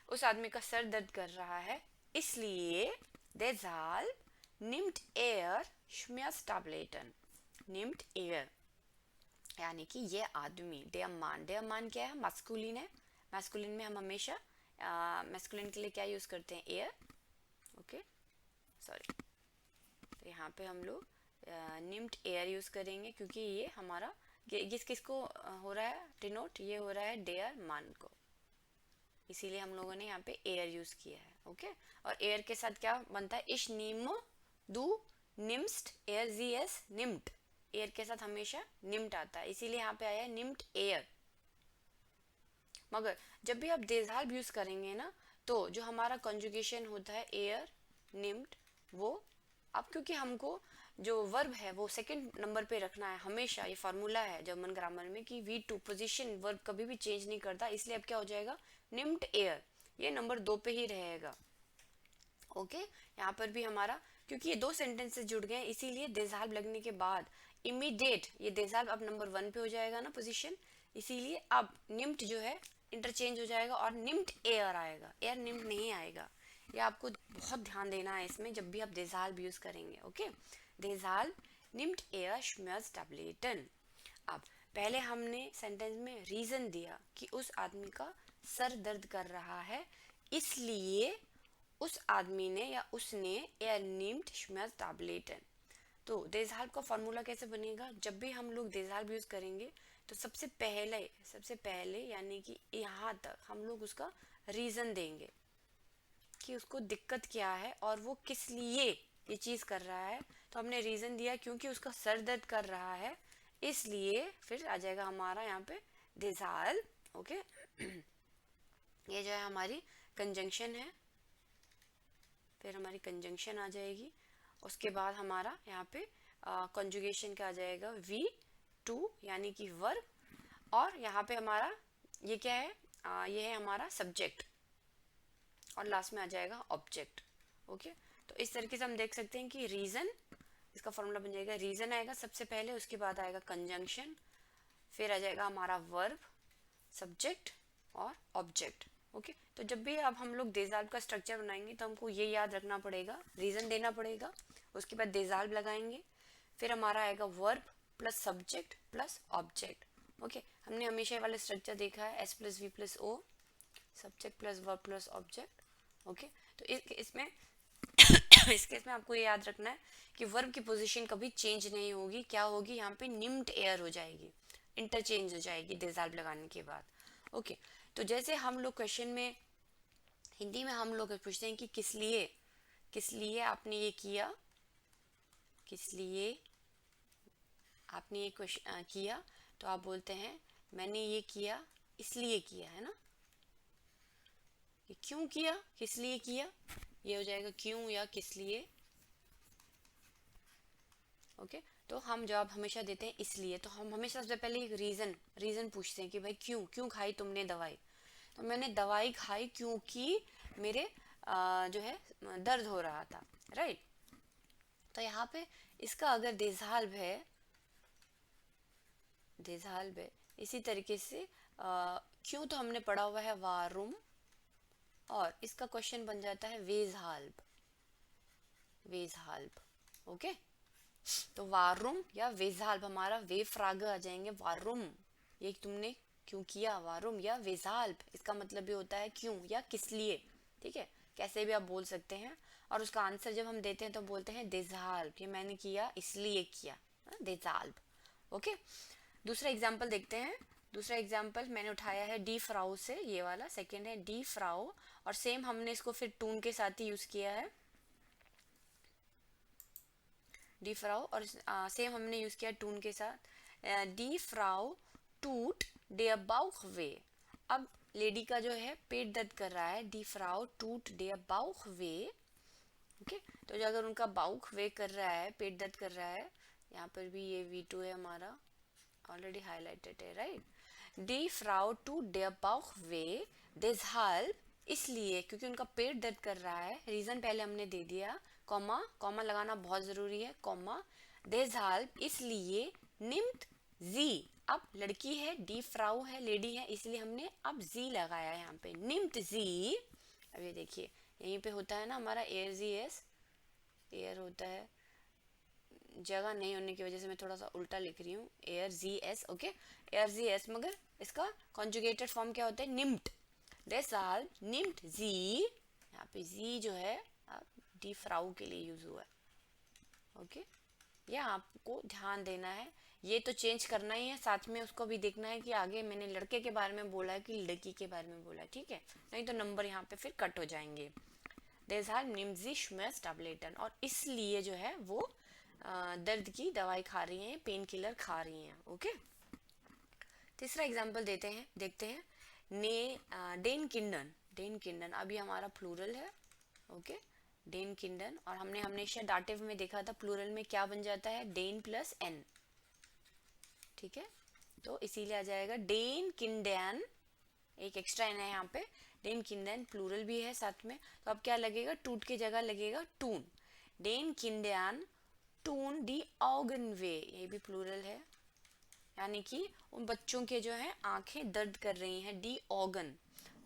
उस आदमी का सर दर्द कर रहा है इसलिए देसाल निम्ट एयर schmerztabletten। निम्ट एयर यानी कि ये आदमी, डेयर मान क्या है, मास्कुलिन है। मास्कुलिन में हम हमेशा मास्कुलिन के लिए क्या यूज करते हैं, एयर। ओके, सॉरी, तो यहाँ पे हम लोग निम्ट एयर यूज करेंगे क्योंकि ये हमारा किस किस को हो रहा है डिनोट, ये हो रहा है डेयर मान को, इसीलिए हम लोगों ने यहाँ पे एयर यूज किया है। ओके, और एयर के साथ क्या बनता है, इश नीम दू निम्स्ट एयर जी एस निम्ट, एयर के साथ हमेशा निम्ट आता है इसीलिए यहाँ पे आया है निम्ट एयर। मगर जब भी आप देजहाल यूज करेंगे ना, तो जो हमारा कंजुगेशन होता है एयर निम्ट, वो अब क्योंकि हमको जो वर्ब है वो सेकंड नंबर पे रखना है हमेशा, ये फार्मूला है जर्मन ग्रामर में कि V2 पोजीशन वर्ब कभी भी चेंज नहीं करता, इसलिए अब क्या हो जाएगा निम्ट एयर, ये नंबर 2 पे ही रहेगा। ओके, यहाँ पर भी हमारा क्योंकि ये दो सेंटेंसेस जुड़ गए इसीलिए देजहाल लगने के बाद इमीडिएट ये देजहाल अब नंबर 1 पे हो जाएगा ना पोजीशन, इसीलिए अब निम्ट जो है इंटरचेंज हो जाएगा और निम्ट एयर आएगा, एयर निम्ट नहीं आएगा। ये आपको बहुत ध्यान देना है इसमें जब भी आप देजहाल यूज करेंगे। ओके, देजहाल निम्ट एयर schmerztabletten। अब पहले हमने सेंटेंस में रीजन दिया कि उस आदमी का सर दर्द कर रहा है इसलिए उस आदमी ने या उसने एयर निम्ट schmerztabletten। तो देजहाल का फॉर्मूला कैसे बनेगा, जब भी हम लोग देजहाल यूज करेंगे तो सबसे पहले यानी कि यहाँ तक हम लोग उसका रीजन देंगे कि उसको दिक्कत क्या है और वो किस लिए ये चीज कर रहा है। तो हमने रीजन दिया क्योंकि उसका सर दर्द कर रहा है इसलिए फिर आ जाएगा हमारा यहाँ पे देजहाल। ओके, ये जो है हमारी कंजंक्शन है, फिर हमारी कंजंक्शन आ जाएगी। उसके बाद हमारा यहाँ पे कंजुगेशन का आ जाएगा V2 यानी कि वर्ब, और यहाँ पे हमारा ये क्या है, ये है हमारा सब्जेक्ट। और लास्ट में आ जाएगा ऑब्जेक्ट। ओके, तो इस तरीके से हम देख सकते हैं कि रीजन, इसका फॉर्मूला बन जाएगा, रीजन आएगा सबसे पहले, उसके बाद आएगा कंजंक्शन, फिर आ जाएगा हमारा वर्ब, सब्जेक्ट और ऑब्जेक्ट। ओके, तो जब भी अब हम लोग देजाल्ब का स्ट्रक्चर बनाएंगे तो हमको ये याद रखना पड़ेगा, रीजन देना पड़ेगा, उसके बाद देजाल्ब लगाएंगे, फिर हमारा आएगा verb plus subject plus object. Okay, हमने हमेशा वाला स्ट्रक्चर देखा है, S plus V plus O, subject plus verb plus object. Okay, तो इसमें इस केस में आपको ये याद रखना है कि वर्ब की पोजीशन कभी चेंज नहीं होगी, क्या होगी यहाँ पे, निम्ड एयर हो जाएगी, इंटरचेंज हो जाएगी देजाल्ब लगाने के बाद। ओके, तो जैसे हम लोग क्वेश्चन में हिंदी में हम लोग पूछते हैं कि किस लिए आपने ये किया, किस लिए आपने ये क्वेश्चन किया, तो आप बोलते हैं मैंने ये किया इसलिए किया, है ना, कि क्यों किया, किस लिए किया, ये हो जाएगा क्यों या किस लिए। ओके, तो हम जवाब हमेशा देते हैं इसलिए, तो हम हमेशा सबसे पहले एक रीजन पूछते हैं कि भाई क्यों क्यों खाई तुमने दवाई, तो मैंने दवाई खाई क्योंकि मेरे जो है दर्द हो रहा था, राइट। तो यहाँ पे इसका अगर देजाल्ब है इसी तरीके से क्यों तो हमने पढ़ा हुआ है वारुम, और इसका क्वेश्चन बन जाता है वेजहाल्ब, ओके। तो वारुम या वेजहाल्ब, हमारा वे फ्राग आ जाएंगे, वारुम ये तुमने क्यों किया, वारुम या वेजहाल्ब, इसका मतलब भी होता है क्यों या किस लिए, ठीक है, कैसे भी आप बोल सकते हैं। और उसका आंसर जब हम देते हैं तो बोलते हैं देजाल्ब, कि मैंने किया इसलिए किया, देजाल्ब। ओके, दूसरा एग्जाम्पल देखते हैं। दूसरा एग्जाम्पल मैंने उठाया है डी फ्राउ से, ये वाला सेकंड है डी फ्राउ, और सेम हमने इसको फिर टून के साथ ही यूज किया है, डी फ्राउ, और सेम हमने यूज किया टून के साथ, डी फ्राउ टूट डे बाउख वे। अब लेडी का जो है पेट दर्द कर रहा है, डी फ्राउ टूट डे बाउख वे। ओके, तो जो अगर उनका बाउख वे कर रहा है, पेट दर्द कर रहा है, यहाँ पर भी ये V2 है हमारा, ऑलरेडी हाईलाइटेड है, राइट। डी फ्राउ टू डे बाउख वे deshalb, इसलिए क्योंकि उनका पेट दर्द कर रहा है, रीजन पहले हमने दे दिया, कॉमा कॉमा लगाना बहुत जरूरी है, कॉमा deshalb इसलिए, निम्त जी, अब लड़की है, डी फ्राउ है, लेडी है, इसलिए हमने अब जी लगाया है यहाँ पे, निम्त जी। अब ये देखिए यहीं पे होता है ना हमारा एयर जी एस, एयर होता है, जगह नहीं होने की वजह से मैं थोड़ा सा उल्टा लिख रही हूँ, air G S. Okay, air G S, मगर इसका कॉन्जुगेटेड फॉर्म क्या होता है, निम्ट, deshalb nimmt sie, यहाँ पे जी जो है डी फ्राउ के लिए यूज हुआ है। ओके, ये आपको ध्यान देना है, ये तो चेंज करना ही है, साथ में उसको भी देखना है कि आगे मैंने लड़के के बारे में बोला है कि लड़की के बारे में बोला है, ठीक है, नहीं तो नंबर यहाँ पे फिर कट हो जाएंगे। deshalb nimmt sie Schmerztabletten, और इसलिए जो है वो दर्द की दवाई खा रही हैं, पेन किलर खा रही हैं। ओके, तीसरा एग्जाम्पल देखते हैं डेन किंडन, अभी हमारा प्लूरल है। ओके, डेन किंडन, और हमने हमेशा डाटिव में देखा था प्लूरल में क्या बन जाता है, डेन प्लस एन, ठीक है, तो इसीलिए आ जाएगा डेन किंडन, एक एक्स्ट्रा एन है यहाँ पे, डेन किंडन प्लूरल भी है साथ में, तो अब क्या लगेगा, टूट की जगह लगेगा टून, डेन किंडन टून डी ऑगन वे, ये भी प्लूरल है, यानी कि उन बच्चों के जो है आंखें दर्द कर रही हैं, डी ऑगन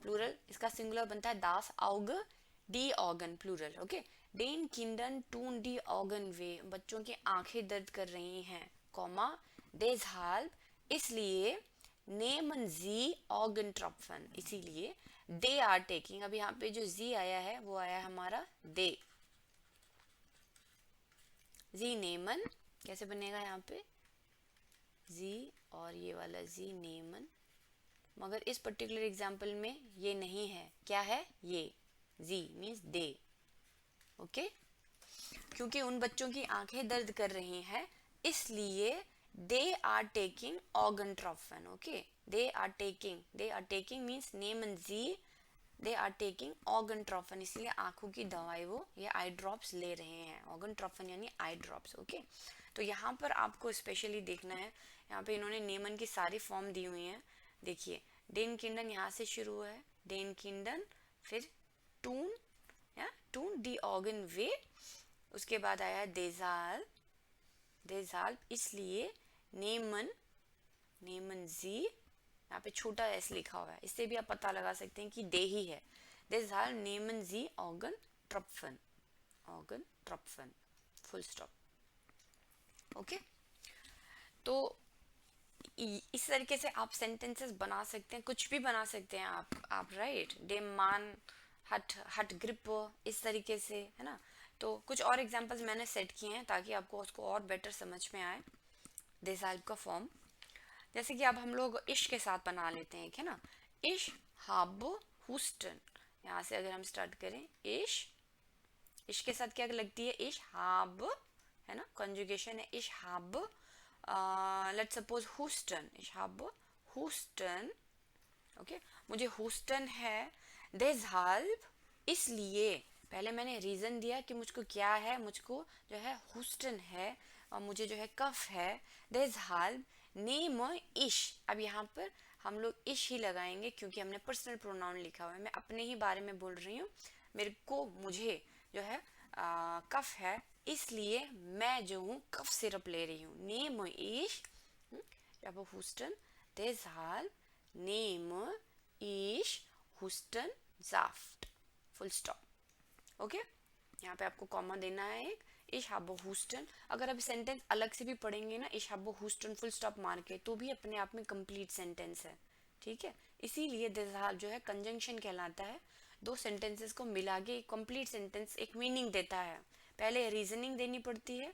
प्लूरल, इसका सिंगुलर बनता है दास आउग डी ऑगन प्लूरल। ओके, डेन किंडन टून डी ऑगन वे, बच्चों की आंखें दर्द कर रही हैं, कॉमा deshalb इसलिए, नेमन जी ऑगन ट्रॉपफन इसीलिए, दे आर टेकिंग, अब यहाँ पे जो जी आया है वो आया है हमारा दे, जी नेमन कैसे बनेगा यहाँ पे, जी और ये वाला जी नेमन, मगर इस पर्टिकुलर एग्जाम्पल में ये नहीं है, क्या है ये, जी मीन्स दे। ओके, क्योंकि उन बच्चों की आंखें दर्द कर रही हैं, इसलिए दे आर टेकिंग ऑर्गन ट्रॉफन। Okay, they are taking means नेमन जी, दे आर टेकिंग ऑर्गन ट्रॉफन, इसलिए आंखों की दवाई वो ये आई ड्रॉप्स ले रहे हैं, ऑर्गन ट्रॉफन यानी आई ड्रॉप्स। ओके, तो यहाँ पर आपको स्पेशली देखना है, यहाँ पे इन्होंने नेमन की सारी फॉर्म दी हुई हैं, देखिए डेन किंडन यहाँ से शुरू हुआ है, डेन किंडन, फिर टून, या टून डी ऑर्गन वे। उसके बाद आया देजाल, देजाल इसलिए, नेमन, नेमन जी, यहाँ पे छोटा एस लिखा हुआ है, इससे भी आप पता लगा सकते हैं कि दे ही है। देजाल नेमन जी ऑर्गन ट्रप्फन, ऑर्गन ट्रप्फन, फुल स्टॉप। ओके, तो इस तरीके से आप सेंटेंसेस बना सकते हैं, कुछ भी बना सकते हैं आप राइट। डे मान हट, हट ग्रिप, इस तरीके से, है ना। तो कुछ और एग्जांपल्स मैंने सेट किए हैं ताकि आपको उसको और बेटर समझ में आए। देसाल्ब का फॉर्म, जैसे कि अब हम लोग इश के साथ बना लेते हैं, है ना। इश हाब हुस्टन, यहाँ से अगर हम स्टार्ट करें, इश के साथ क्या लगती है, इश हाब, है ना, कंजुगेशन है, इश हाब, लेट्स सपोज हुस्टन, इश हाब हुस्टन, ओके, मुझे हुस्टन है। देज़हाल्ब इसलिए, पहले मैंने रीजन दिया कि मुझको क्या है, मुझको जो है हुस्टन है और मुझे जो है कफ है। देज़हाल्ब नेम इश, अब यहाँ पर हम लोग इश ही लगाएंगे क्योंकि हमने पर्सनल प्रोनाउन लिखा हुआ है, मैं अपने ही बारे में बोल रही हूँ। मेरे को, मुझे जो है कफ है, इसलिए मैं जो हूँ कफ सिरप ले रही हूँ। नेम इश, अब हुस्टन, देज़हाल्ब नेम इश हुस्टन ज़ाफ्ट, फुल स्टॉप। ओके, यहाँ पे आपको कॉमा देना है एक, इश हाबो हुस्टन। अगर आप सेंटेंस अलग से भी पढ़ेंगे ना, इश हाबो हुस्टन फुल स्टॉप मार के, तो भी अपने आप में कंप्लीट सेंटेंस है, ठीक है। इसीलिए देज़हाल्ब जो है कंजंक्शन कहलाता है, दो सेंटेंसेस को मिला के कंप्लीट सेंटेंस एक मीनिंग देता है। पहले रीजनिंग देनी पड़ती है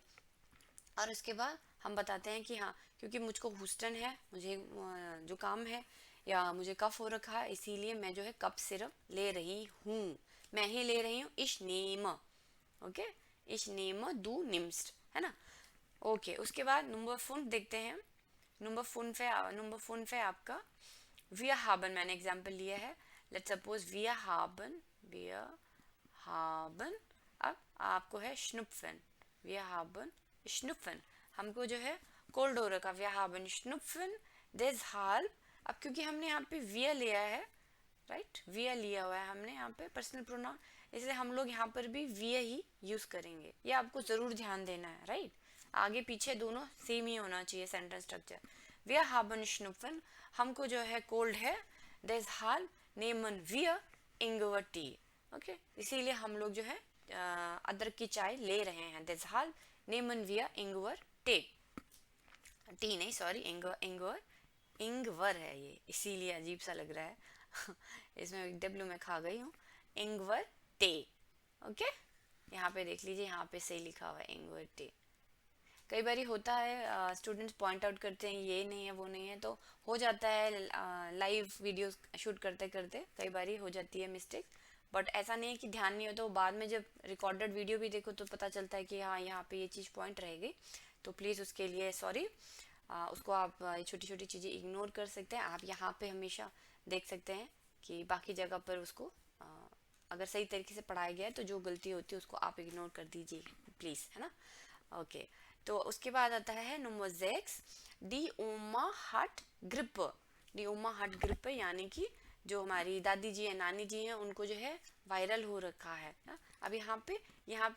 और उसके बाद हम बताते हैं कि हाँ, क्योंकि मुझको हुस्टन है, मुझे जो काम है या मुझे कफ हो रखा है, इसीलिए मैं जो है कफ सिरप ले रही हूँ, मैं ही ले रही हूँ। इश नेम, ओके, इश नेम दू निम्स्ट, है ना। ओके, उसके बाद नंबर फुन देखते हैं। नंबर फुन पे आपका विया हाबन, मैंने एग्जाम्पल लिया है। लेट्स सपोज विया हाबन, विया हाबन, अब आपको है श्नुपफन, विया हाबन श्नुपफन, हमको जो है कोल्ड हो रखा, विया हाबन श्नुपफन देज़हाल्ब। अब क्योंकि हमने यहाँ पे विया लिया है, राइट, विया लिया हुआ है हमने यहाँ पे पर्सनल प्रोनाउन, इसलिए हम लोग यहाँ पर भी विया ही यूज करेंगे, ये आपको जरूर ध्यान देना है, राइट। आगे पीछे दोनों सेम ही होना चाहिए सेंटेंस स्ट्रक्चर। विया हाबन श्नुपफन, हमको जो है कोल्ड है। देज़हाल्ब नेमन विया इंगवर टी, ओके, इसीलिए हम लोग जो है अदरक की चाय ले रहे हैं। देज़हाल्ब नेमन विया इंगवर टे, टी नहीं, सॉरी, इंगवर, इंगवर है ये, इसीलिए अजीब सा लग रहा है इसमें डब्ल्यू में खा गई हूँ। इंगवर टे, ओके, यहाँ पे देख लीजिए, यहाँ पे सही लिखा हुआ है इंगवर टे। कई बार होता है स्टूडेंट्स पॉइंट आउट करते हैं ये नहीं है वो नहीं है, तो हो जाता है लाइव वीडियोस शूट करते करते कई बार हो जाती है मिस्टेक, बट ऐसा नहीं है कि ध्यान नहीं हो, तो बाद में जब रिकॉर्डेड वीडियो भी देखो तो पता चलता है कि हाँ यहाँ पे ये चीज़ पॉइंट रह गई, तो प्लीज़ उसके लिए सॉरी। उसको आप छोटी छोटी चीज़ें इग्नोर कर सकते हैं, आप यहाँ पे हमेशा देख सकते हैं कि बाकी जगह पर उसको अगर सही तरीके से पढ़ाया गया है तो जो गलती होती है उसको आप इग्नोर कर दीजिए प्लीज़, है ना। ओके, तो उसके बाद आता है नंबर 6, डी ओमा हट ग्रिप। डी ओमा हट ग्रिप यानी कि जो हमारी दादी जी हैं, नानी जी हैं, उनको जो है वायरल हो रखा है ना? अब यहाँ पे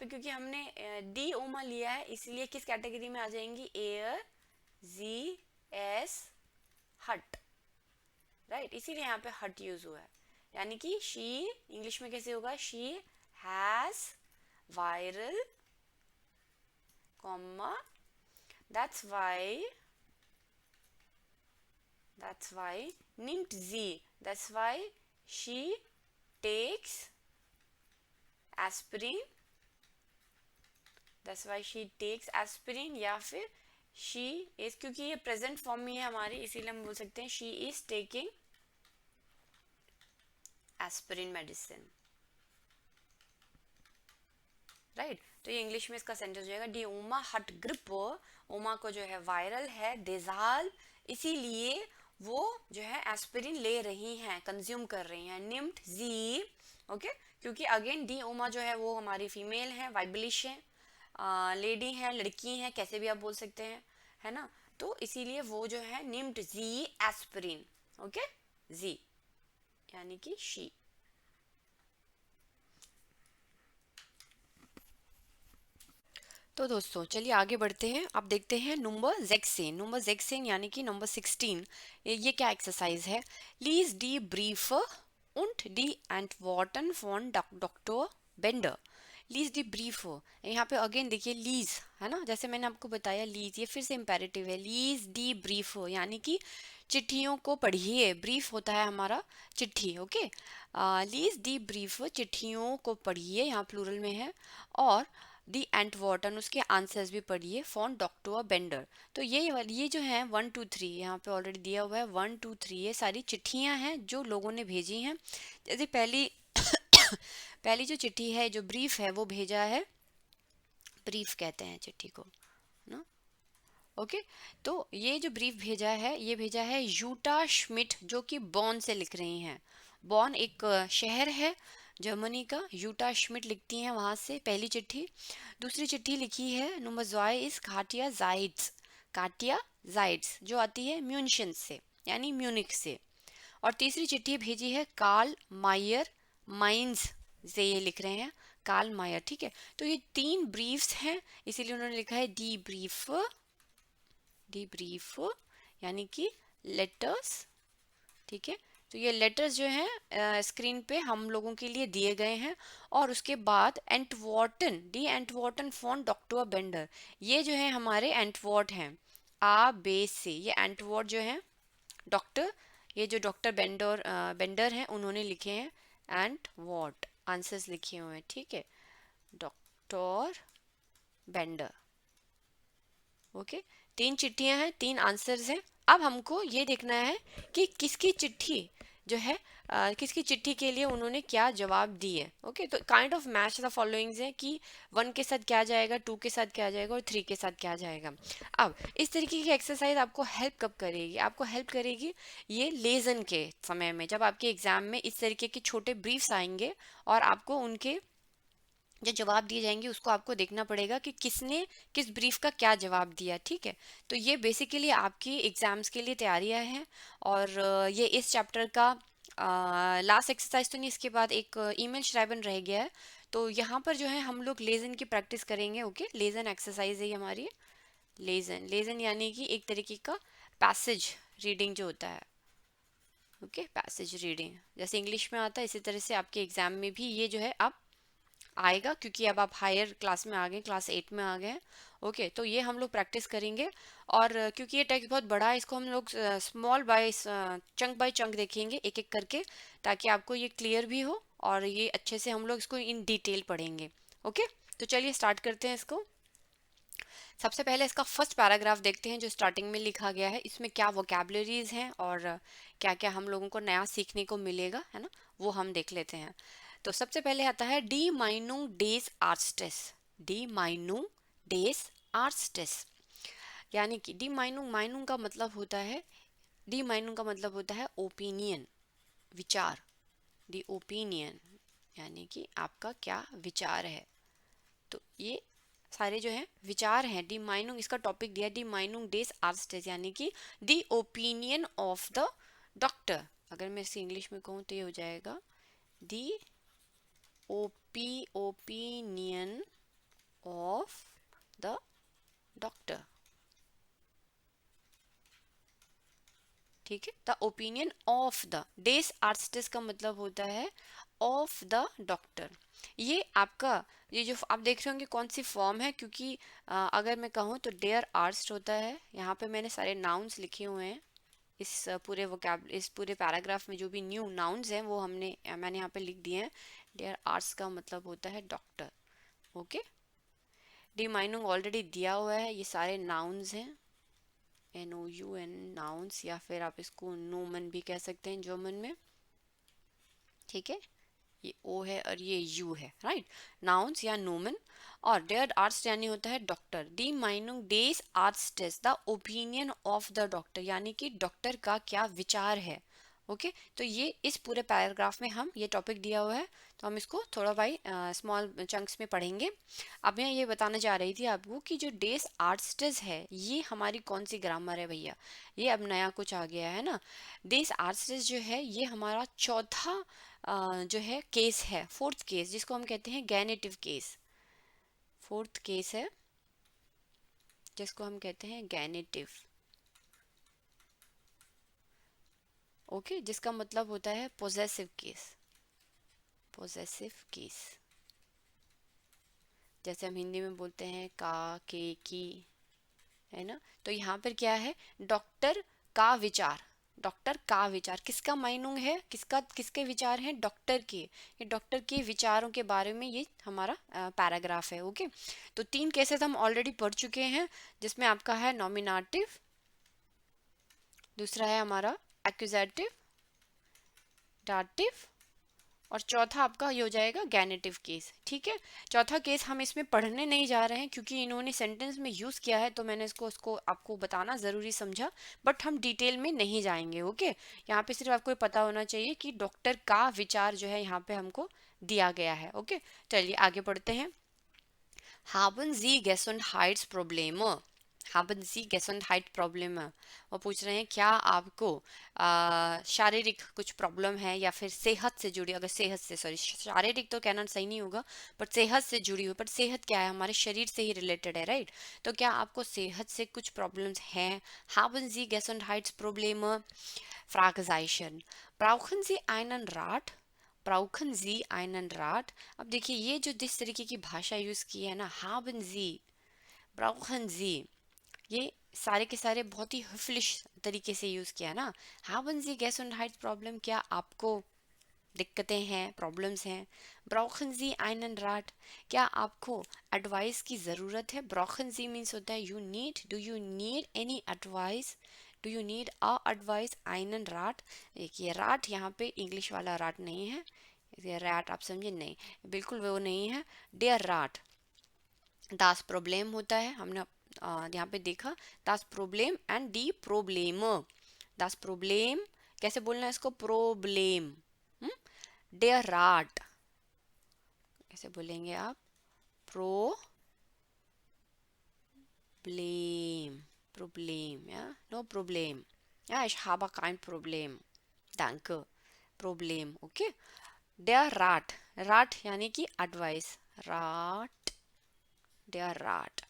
क्योंकि हमने डी ओमा लिया है, इसलिए किस कैटेगरी में आ जाएंगी, एयर जी एस हट, राइट, इसीलिए यहाँ पे हट यूज हुआ है। यानी कि शी इंग्लिश में कैसे होगा, she has viral comma, that's why nimmt sie, that's why she takes aspirin, that's why she takes aspirin, या फिर she is, क्योंकि ये प्रेजेंट फॉर्म में है हमारी, इसीलिए हम बोल सकते हैं she is taking aspirin medicine, right. तो ये इंग्लिश में इसका सेंटेंस हो जाएगा, डी ओमा हट ग्रिप, ओमा को जो है वायरल है, देज़हाल्ब इसीलिए वो जो है एस्पिरिन ले रही हैं, कंज्यूम कर रही हैं। निम्ट जी, ओके, क्योंकि अगेन डी ओमा जो है वो हमारी फीमेल है, वाइबलिश है, लेडी है, लड़की है, कैसे भी आप बोल सकते हैं, है ना। तो इसीलिए वो जो है निम्ट जी एस्पिरिन, ओके, जी यानी कि शी, तो दोस्तों चलिए आगे बढ़ते हैं। अब देखते हैं नंबर 16। नंबर 16 यानी कि नंबर 16, ये क्या एक्सरसाइज है? लीज डी ब्रीफ und die Antworten von doctor Bender. लीज डी ब्रीफ, यहाँ पे अगेन देखिए लीज है ना, जैसे मैंने आपको बताया लीज, ये फिर से इम्पेरेटिव है। लीज डी ब्रीफ यानी कि चिट्ठियों को पढ़िए। ब्रीफ होता है हमारा चिट्ठी, ओके। लीज डी ब्रीफ, चिट्ठियों को पढ़िए, यहाँ प्लूरल में है। और दी एंटवर्टन, उसके आंसर्स भी पढ़िए फॉन डॉक्टर बेंडर। तो ये जो है 1 2 3 यहाँ पे ऑलरेडी दिया हुआ है। 1 2 3 ये सारी चिट्ठियां हैं जो लोगों ने भेजी हैं। जैसे पहली पहली जो चिट्ठी है, जो ब्रीफ है, वो भेजा है, ब्रीफ कहते हैं चिट्ठी को ना, ओके। तो ये जो ब्रीफ भेजा है, ये भेजा है यूटा श्मिट, जो कि बॉन से लिख रही हैं। बॉन एक शहर है जर्मनी का, यूटा श्मिट लिखती हैं वहां से पहली चिट्ठी। दूसरी चिट्ठी लिखी है नंबर जॉय इस काटिया जाइड्स, काटिया जाइड्स, जो आती है म्यूनशन से यानी म्यूनिक से। और तीसरी चिट्ठी भेजी है कार्ल मायर माइंस से, ये लिख रहे हैं कार्ल मायर, ठीक है। तो ये 3 ब्रीफ्स हैं, इसीलिए उन्होंने लिखा है डी ब्रीफ, डी ब्रीफ यानी कि लेटर्स, ठीक है। तो ये लेटर्स जो हैं स्क्रीन पे हम लोगों के लिए दिए गए हैं। और उसके बाद एंटवर्टन, डी एंटवर्टन फॉन डॉक्टर बेंडर, ये जो है हमारे एंटवर्ट हैं आ बे से। ये एंटवर्ट जो है डॉक्टर, ये जो डॉक्टर बेंडर बेंडर हैं उन्होंने लिखे हैं एंटवर्ट, आंसर्स लिखे हुए हैं, ठीक है। Doctor vendor, okay. 3 चिट्ठियां हैं, 3 आंसर्स हैं। अब हमको ये देखना है कि किसकी चिट्ठी जो है किसकी चिट्ठी के लिए उन्होंने क्या जवाब दिए, ओके। तो kind of match the followings है कि 1 के साथ क्या जाएगा, 2 के साथ क्या जाएगा और 3 के साथ क्या जाएगा। अब इस तरीके की एक्सरसाइज आपको हेल्प कब करेगी? आपको हेल्प करेगी ये लेसन के समय में, जब आपके एग्जाम में इस तरीके के छोटे ब्रीफ्स आएंगे और आपको उनके जो जवाब दिए जाएंगे उसको आपको देखना पड़ेगा कि किसने किस ब्रीफ का क्या जवाब दिया, ठीक है। तो ये बेसिकली आपकी एग्जाम्स के लिए तैयारियां हैं। और ये इस चैप्टर का लास्ट एक्सरसाइज तो नहीं, इसके बाद एक ईमेल श्राइबन रह गया है। तो यहाँ पर जो है हम लोग लेजन की प्रैक्टिस करेंगे, ओके। लेजन एक्सरसाइज है ये हमारी। लेजन, लेजन यानी कि एक तरीके का पैसेज रीडिंग जो होता है, ओके। पैसेज रीडिंग जैसे इंग्लिश में आता है, इसी तरह से आपके एग्जाम में भी ये जो है आप आएगा, क्योंकि अब आप हायर क्लास में आ गए, क्लास 8 में आ गए हैं, ओके। तो ये हम लोग प्रैक्टिस करेंगे। और क्योंकि ये टेक्स्ट बहुत बड़ा है, इसको हम लोग स्मॉल बाय चंक देखेंगे, एक एक करके, ताकि आपको ये क्लियर भी हो और ये अच्छे से हम लोग इसको इन डिटेल पढ़ेंगे, ओके। तो चलिए स्टार्ट करते हैं इसको। सबसे पहले इसका फर्स्ट पैराग्राफ देखते हैं जो स्टार्टिंग में लिखा गया है। इसमें क्या वोकैबुलरीज हैं और क्या क्या हम लोगों को नया सीखने को मिलेगा, है ना, वो हम देख लेते हैं। तो सबसे पहले आता है डी माइनुंग डेज आर्ट्सटेस। डी माइनुंग डेज आर्ट्सटेस यानी कि डी माइनुंग, माइनुंग का मतलब होता है, डी माइनुंग का मतलब होता है ओपिनियन, विचार। दी ओपिनियन यानी कि आपका क्या विचार है। तो ये सारे जो है विचार हैं। डी माइनुंग, इसका टॉपिक दिया डी माइनुंग डेज आर्ट्सटेस यानी कि दी ओपिनियन ऑफ द डॉक्टर। अगर मैं इसे इंग्लिश में कहूँ तो ये हो जाएगा दी ओपिनियन ऑफ द डॉक्टर, ठीक है। द ओपिनियन ऑफ द, डेस आर्ट्सटेस का मतलब होता है ऑफ द डॉक्टर। ये आपका, ये जो आप देख रहे होंगे कौन सी फॉर्म है, क्योंकि अगर मैं कहूँ तो डेयर आर्ट्स होता है। यहाँ पे मैंने सारे नाउन्स लिखे हुए हैं। इस पूरे पैराग्राफ में जो भी न्यू नाउन्स हैं वो मैंने यहाँ पे लिख दिए हैं। डेयर आर्ट्स का मतलब होता है डॉक्टर, ओके। डी माइनुंग ऑलरेडी दिया हुआ है, ये सारे नाउन्स हैं, NOUN नाउन्स, या फिर आप इसको नोमन भी कह सकते हैं जर्मन में, ठीक है। ये ओ है और ये यू है, राइट, नाउन्स या नोमन। और डेयर आर्ट्स यानी होता है डॉक्टर। डी माइनुंग डेज आर्ट्स टेस्ट the opinion of the doctor यानी कि डॉक्टर का क्या विचार है, ओके। तो ये इस पूरे पैराग्राफ में हम ये टॉपिक दिया हुआ है, तो हम इसको थोड़ा भाई स्मॉल चंक्स में पढ़ेंगे। अब मैं ये बताना चाह रही थी आपको कि जो डेज आर्ट्सटेस है ये हमारी कौन सी ग्रामर है भैया, ये अब नया कुछ आ गया है ना। डेज आर्ट्सटेस जो है ये हमारा चौथा जो है केस है, फोर्थ केस, जिसको हम कहते हैं गैनेटिव केस, फोर्थ केस है जिसको हम कहते हैं गैनेटिव। ओके, जिसका मतलब होता है पोजेसिव केस। पोजेसिव केस, जैसे हम हिंदी में बोलते हैं का, के, की, है ना। तो यहाँ पर क्या है, डॉक्टर का विचार। डॉक्टर का विचार किसका माइनुंग है, किसका, किसके विचार हैं, डॉक्टर के। ये डॉक्टर के विचारों के बारे में ये हमारा पैराग्राफ है। ओके, तो 3 केसेस हम ऑलरेडी पढ़ चुके हैं, जिसमें आपका है नॉमिनेटिव, दूसरा है हमारा एक्यूजेटिव, डाटिव, और चौथा आपका ये हो जाएगा गैनेटिव केस। ठीक है, चौथा केस हम इसमें पढ़ने नहीं जा रहे हैं क्योंकि इन्होंने सेंटेंस में यूज़ किया है, तो मैंने उसको आपको बताना ज़रूरी समझा, बट हम डिटेल में नहीं जाएंगे। ओके, यहाँ पे सिर्फ आपको पता होना चाहिए कि डॉक्टर का विचार जो है यहाँ पे हमको दिया गया है। ओके, चलिए आगे पढ़ते हैं। Haben Sie Gesundheitsprobleme? Haben Sie Gesundheitsprobleme? वो पूछ रहे हैं क्या आपको शारीरिक कुछ प्रॉब्लम है या फिर सेहत से जुड़ी, अगर सेहत से, सॉरी शारीरिक तो कहना सही नहीं होगा, बट सेहत से जुड़ी हुई, बट सेहत क्या है, हमारे शरीर से ही रिलेटेड है, राइट। तो क्या आपको सेहत से कुछ प्रॉब्लम्स हैं? Haben Sie Gesundheitsprobleme? Fragezeichen. Brauchen Sie einen Rat? ब्राउखन जी आइनन राट। अब देखिए ये जो जिस तरीके की भाषा यूज की है ना, हाबन जी, ब्राउखन जी, ये सारे के सारे बहुत ही हफलिश तरीके से यूज किया ना। हाबन जी गेसुंडहाइट प्रॉब्लम, क्या आपको दिक्कतें हैं, प्रॉब्लम्स हैं। ब्राउखन जी आइनन राट, क्या आपको एडवाइस की ज़रूरत है। ब्राउखन जी मीन्स होता है you need, do you need any advice, do you need a advice. आइनन राट, देखिए राट यहाँ पे इंग्लिश वाला राट नहीं है, ये रैट आप समझे नहीं, बिल्कुल वो नहीं है। डेयर राट, दास प्रॉब्लम होता है, हमने यहाँ पे देखा दास प्रॉब्लम एंड डी प्रॉब्लेम। दास प्रॉब्लम कैसे बोलना है इसको, प्रॉब्लम। डेयर राट कैसे बोलेंगे आप, Problem, Problem, ja, no Problem. Ja, ich habe kein Problem. Danke. Problem, okay. Der Rat, Rat यानी कि advice, Rat, der Rat,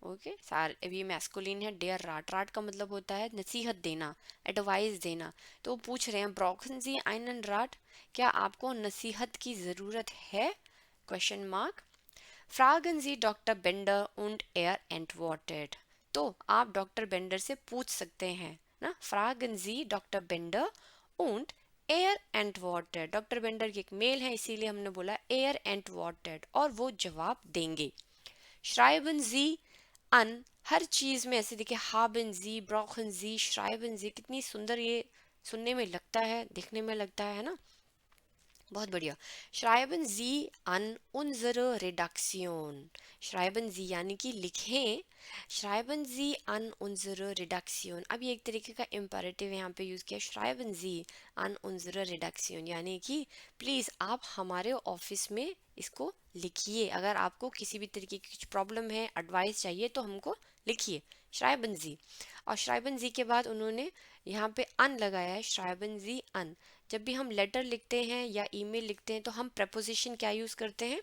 okay सार अभी मैस्कुलिन है। डेयर राट, राट का मतलब होता है नसीहत देना, एडवाइस देना। तो वो पूछ रहे हैं ब्रॉकन जी आइनन राट, क्या आपको नसीहत की ज़रूरत है, क्वेश्चन मार्क। फ्रागन जी डॉक्टर बेंडर und er antwortet, तो आप डॉक्टर बेंडर से पूछ सकते हैं ना। फ्रागन जी डॉक्टर बेंडर und er antwortet, doctor Bender की एक मेल है इसीलिए हमने बोला er antwortet, और वो जवाब देंगे। श्राइबन जी अन, हर चीज में ऐसे देखिए haben जी, brauchen जी, schreiben जी, कितनी सुंदर ये सुनने में लगता है, दिखने में लगता है ना, बहुत बढ़िया। श्राइबन जी अन unsere Redaktion, श्राइबन जी यानी कि लिखें, श्राइबन जी अन unsere Redaktion। अब ये एक तरीके का इम्पेरेटिव यहाँ पे यूज़ किया, श्राइबन जी अन unsere Redaktion, यानी कि प्लीज़ आप हमारे ऑफिस में इसको लिखिए, अगर आपको किसी भी तरीके की कुछ प्रॉब्लम है, एडवाइस चाहिए तो हमको लिखिए, श्राइबन जी। और श्राइबन जी के बाद उन्होंने यहाँ पे अन लगाया है, श्राइबन जी अन। जब भी हम लेटर लिखते हैं या ईमेल लिखते हैं तो हम प्रपोजिशन क्या यूज़ करते हैं,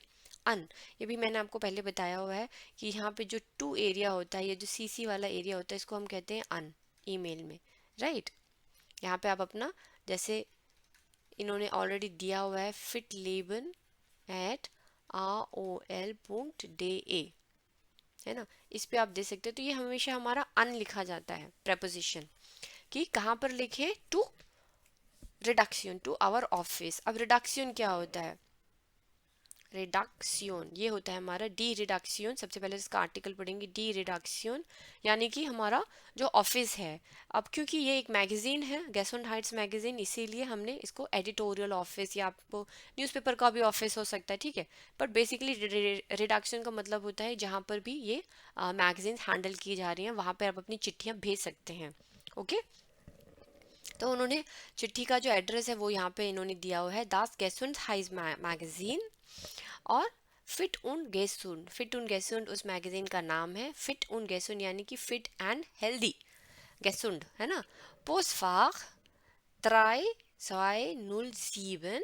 अन। ये भी मैंने आपको पहले बताया हुआ है कि यहाँ पे जो टू एरिया होता है, ये जो सीसी वाला एरिया होता है, इसको हम कहते हैं अन ईमेल में, राइट। यहाँ पे आप अपना, जैसे इन्होंने ऑलरेडी दिया हुआ है फिट लेबन एट aol.de, है ना, इस पे आप दे सकते हो। तो ये हमेशा हमारा अन लिखा जाता है प्रपोजिशन, कि कहाँ पर लिखे, to reduction, to our office. अब रिडक्शन क्या होता है, रिडक्शन ये होता है हमारा डी रिडक्शन। सबसे पहले इसका आर्टिकल पढ़ेंगे, डी रिडक्शन यानी कि हमारा जो ऑफिस है। अब क्योंकि ये एक मैगजीन है, गेसुंड हाइट्स मैगजीन, इसीलिए हमने इसको एडिटोरियल ऑफिस, या आपको न्यूज़पेपर का भी ऑफिस हो सकता है, ठीक है। बट बेसिकली रिडक्शन का मतलब होता है जहाँ पर भी ये मैगजीन हैंडल की जा रही हैं, वहाँ पर आप अपनी चिट्ठियाँ भेज सकते हैं। ओके, तो उन्होंने चिट्ठी का जो एड्रेस है वो यहाँ पे इन्होंने दिया हुआ है, दास गेसुंड हाइज मैगजीन, और फिट उन गेसुंड, फिट उन गेसुंड उस मैगजीन का नाम है, फिट उन गेसुंड यानी कि फिट एंड हेल्दी गेसुंड, है ना। पोस्टफाख 3207,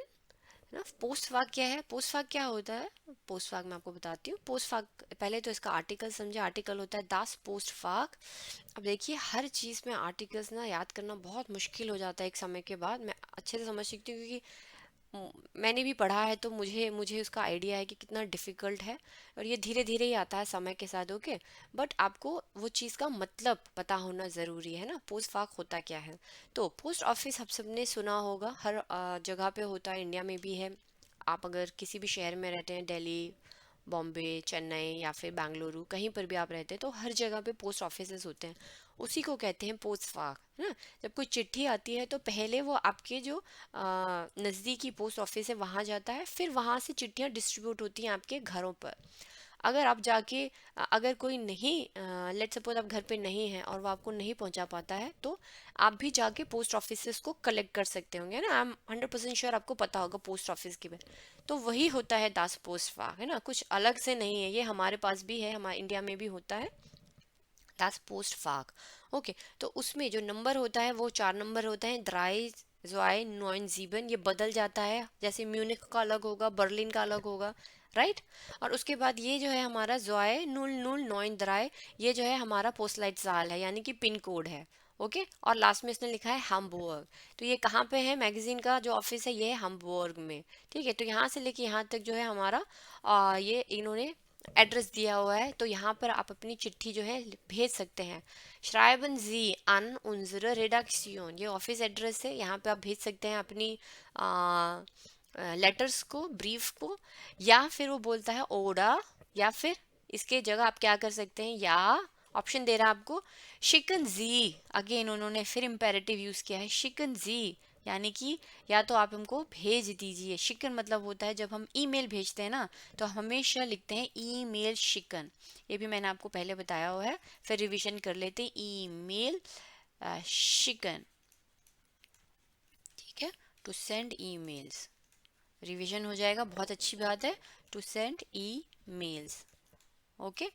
है ना। पोस्ट वाक क्या है, पोस्ट वाक क्या होता है, पोस्ट वाक मैं आपको बताती हूँ। पोस्ट वाक, पहले तो इसका आर्टिकल समझे। आर्टिकल होता है दास पोस्ट वाक। अब देखिए हर चीज़ में आर्टिकल्स ना याद करना बहुत मुश्किल हो जाता है एक समय के बाद। मैं अच्छे से समझ सकती हूँ क्योंकि मैंने भी पढ़ा है, तो मुझे मुझे उसका आइडिया है कि कितना डिफ़िकल्ट है। और ये धीरे धीरे ही आता है समय के साथ, ओके। बट आपको वो चीज़ का मतलब पता होना ज़रूरी है ना, पोस्ट फाक होता क्या है। तो पोस्ट ऑफिस आप सबने सुना होगा, हर जगह पे होता है, इंडिया में भी है। आप अगर किसी भी शहर में रहते हैं, दिल्ली, बॉम्बे, चेन्नई या फिर बेंगलुरु, कहीं पर भी आप रहते हैं तो हर जगह पे पोस्ट ऑफिसेस होते हैं। उसी को कहते हैं पोस्ट फाक, है ना। जब कोई चिट्ठी आती है तो पहले वो आपके जो नज़दीकी पोस्ट ऑफिस है वहाँ जाता है, फिर वहाँ से चिट्ठियाँ डिस्ट्रीब्यूट होती हैं आपके घरों पर। अगर आप जाके अगर कोई नहीं, लेट सपोज आप घर पे नहीं हैं और वो आपको नहीं पहुंचा पाता है, तो आप भी जाके पोस्ट ऑफिस से उसको कलेक्ट कर सकते होंगे ना। आई एम 100% श्योर आपको पता होगा पोस्ट ऑफिस के बारे। तो वही होता है दास पोस्ट फाक, है ना, कुछ अलग से नहीं है। ये हमारे पास भी है, हमारे इंडिया में भी होता है दैट्स पोस्ट फाक, ओके। तो उसमें जो नंबर होता है वो 4 नंबर होते हैं, द्राई, ज़्वाई, नॉइन, ज़ीबन। ये बदल जाता है, जैसे म्यूनिख का अलग होगा, बर्लिन का अलग होगा, राइट। और उसके बाद ये जो है हमारा ज़्वाई नुल नुल नॉइन द्राई, ये जो है हमारा पोस्टलाइट साल है, यानी कि पिन कोड है, ओके। और लास्ट में इसने लिखा है हम्बर्ग। तो ये कहाँ पे है, मैगजीन का जो ऑफिस है ये है हम्बर्ग में, ठीक है। तो यहाँ से लेके यहाँ तक जो है हमारा ये इन्होंने एड्रेस दिया हुआ है। तो यहाँ पर आप अपनी चिट्ठी जो है भेज सकते हैं। श्राइबन जी अन उनजर रेडाक्सियोन, ये ऑफिस एड्रेस है, यहाँ पे आप भेज सकते हैं अपनी लेटर्स को, ब्रीफ को। या फिर वो बोलता है ओडा, या फिर इसके जगह आप क्या कर सकते हैं, या ऑप्शन दे रहा है आपको शिकन जी। अगेन उन्होंने फिर इम्पेरेटिव यूज किया है, शिकन जी, यानी कि या तो आप हमको भेज दीजिए। शिकन मतलब होता है जब हम ईमेल भेजते हैं ना, तो हमेशा लिखते हैं ईमेल शिकन। ये भी मैंने आपको पहले बताया हुआ है, फिर रिवीजन कर लेते हैं। ईमेल शिकन, ठीक है, टू सेंड ईमेल्स। रिवीजन हो जाएगा, बहुत अच्छी बात है, to send emails, okay.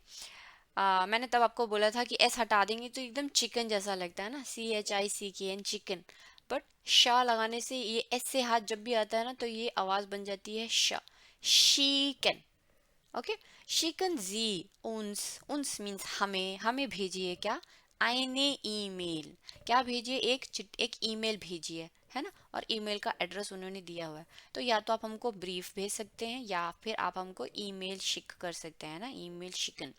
मैंने तब आपको बोला था कि एस हटा देंगे तो एकदम चिकन जैसा लगता है ना, CHICKN, चिकन। बट शाह लगाने से, ये एस से हाथ जब भी आता है ना तो ये आवाज बन जाती है शाह, शीकन, ओके। शिकन जी उन्स मीन्स हमें, हमें भेजिए क्या, आईने ईमेल, क्या भेजिए, एक ईमेल भेजिए, है ना। और ईमेल का एड्रेस उन्होंने दिया हुआ है। तो या तो आप हमको ब्रीफ भेज सकते हैं या फिर आप हमको ईमेल शिक कर सकते हैं ना, ईमेल शिकन,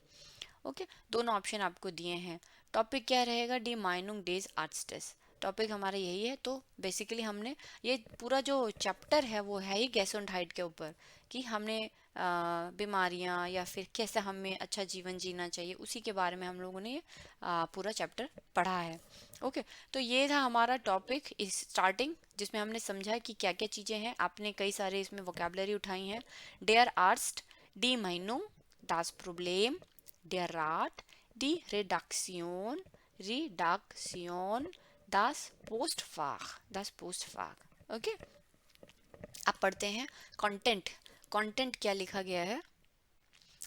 ओके। दोनों ऑप्शन आपको दिए हैं। टॉपिक क्या रहेगा, डी माइनुंग डेज आर्ट्स टेस्ट, टॉपिक हमारा यही है। तो बेसिकली हमने ये पूरा जो चैप्टर है वो है ही गैसोंडाइट के ऊपर, कि हमने बीमारियां या फिर कैसे हमें अच्छा जीवन जीना चाहिए, उसी के बारे में हम लोगों ने पूरा चैप्टर पढ़ा है, ओके। तो ये था हमारा टॉपिक इस स्टार्टिंग, जिसमें हमने समझा कि क्या क्या चीज़ें हैं। आपने कई सारे इसमें वोकेबलरी उठाई हैं। डेयर आर्स्ट, डी माइनुंग, das Problem, der Rat, die Redaktion, das Postfach, okay. अब पढ़ते हैं कंटेंट। कंटेंट क्या लिखा गया है,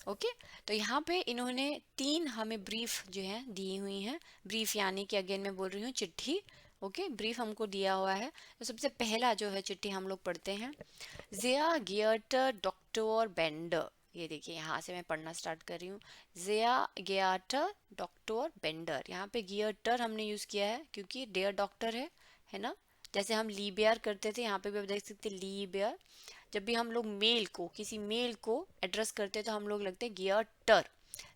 ओके। तो यहाँ पे इन्होंने 3 हमें ब्रीफ जो है दी हुई हैं। ब्रीफ यानी कि अगेन मैं बोल रही हूँ चिट्ठी, ओके। ब्रीफ हमको दिया हुआ है। तो सबसे पहला जो है चिट्ठी हम लोग पढ़ते हैं, ज़िया गियर्टर डॉक्टर बेंडर। ये देखिए यहाँ से मैं पढ़ना स्टार्ट कर रही हूँ, ज़िया गियर्टर डॉक्टर बेंडर। यहाँ पे गियर्टर हमने यूज़ किया है क्योंकि डेयर डॉक्टर है ना। जैसे हम लीबियर करते थे, यहाँ पे भी आप देख सकते हैं लीबियर। जब भी हम लोग मेल को, किसी मेल को एड्रेस करते तो हम लोग लगते गियर्टर।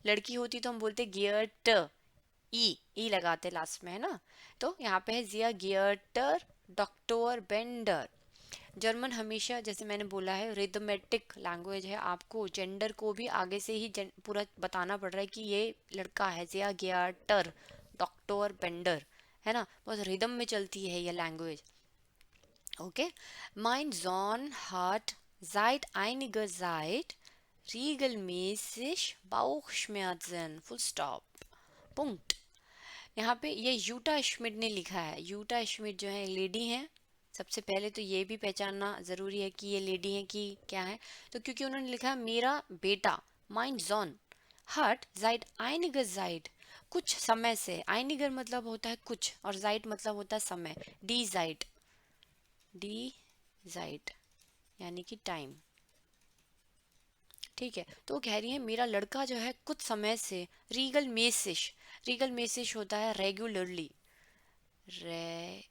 लड़की होती तो हम बोलते गियर्टर, ई लगाते लास्ट में, है ना। तो यहाँ पे है जिया गियर्टर डॉक्टर बेंडर। जर्मन हमेशा, जैसे मैंने बोला है, रिदमेटिक लैंग्वेज है। आपको जेंडर को भी आगे से ही पूरा बताना पड़ रहा है कि ये लड़का है, जिया गियर्टर डॉक्टर बेंडर, है ना। बहुत रिदम में चलती है ये language, okay. Mein Sohn hat seit einiger Zeit regelmäßig Bauchschmerzen. Full stop. Punkt. यहाँ पे ये यूटा श्मिड ने लिखा है। यूटा श्मिड जो है लेडी हैं। सबसे पहले तो ये भी पहचानना ज़रूरी है कि ये लेडी हैं कि क्या है। तो क्योंकि उन्होंने लिखा मेरा बेटा, माइन जॉन, हट जाइट आइनिगर जाइट, कुछ समय से। आइनिगर मतलब होता है कुछ, और जाइट मतलब होता है समय, डी जाइट, डी जाइट, यानी कि टाइम। ठीक है, तो वो कह रही है मेरा लड़का जो है कुछ समय से रीगल मेसिश होता है रेगुलरली, रेगुलरली,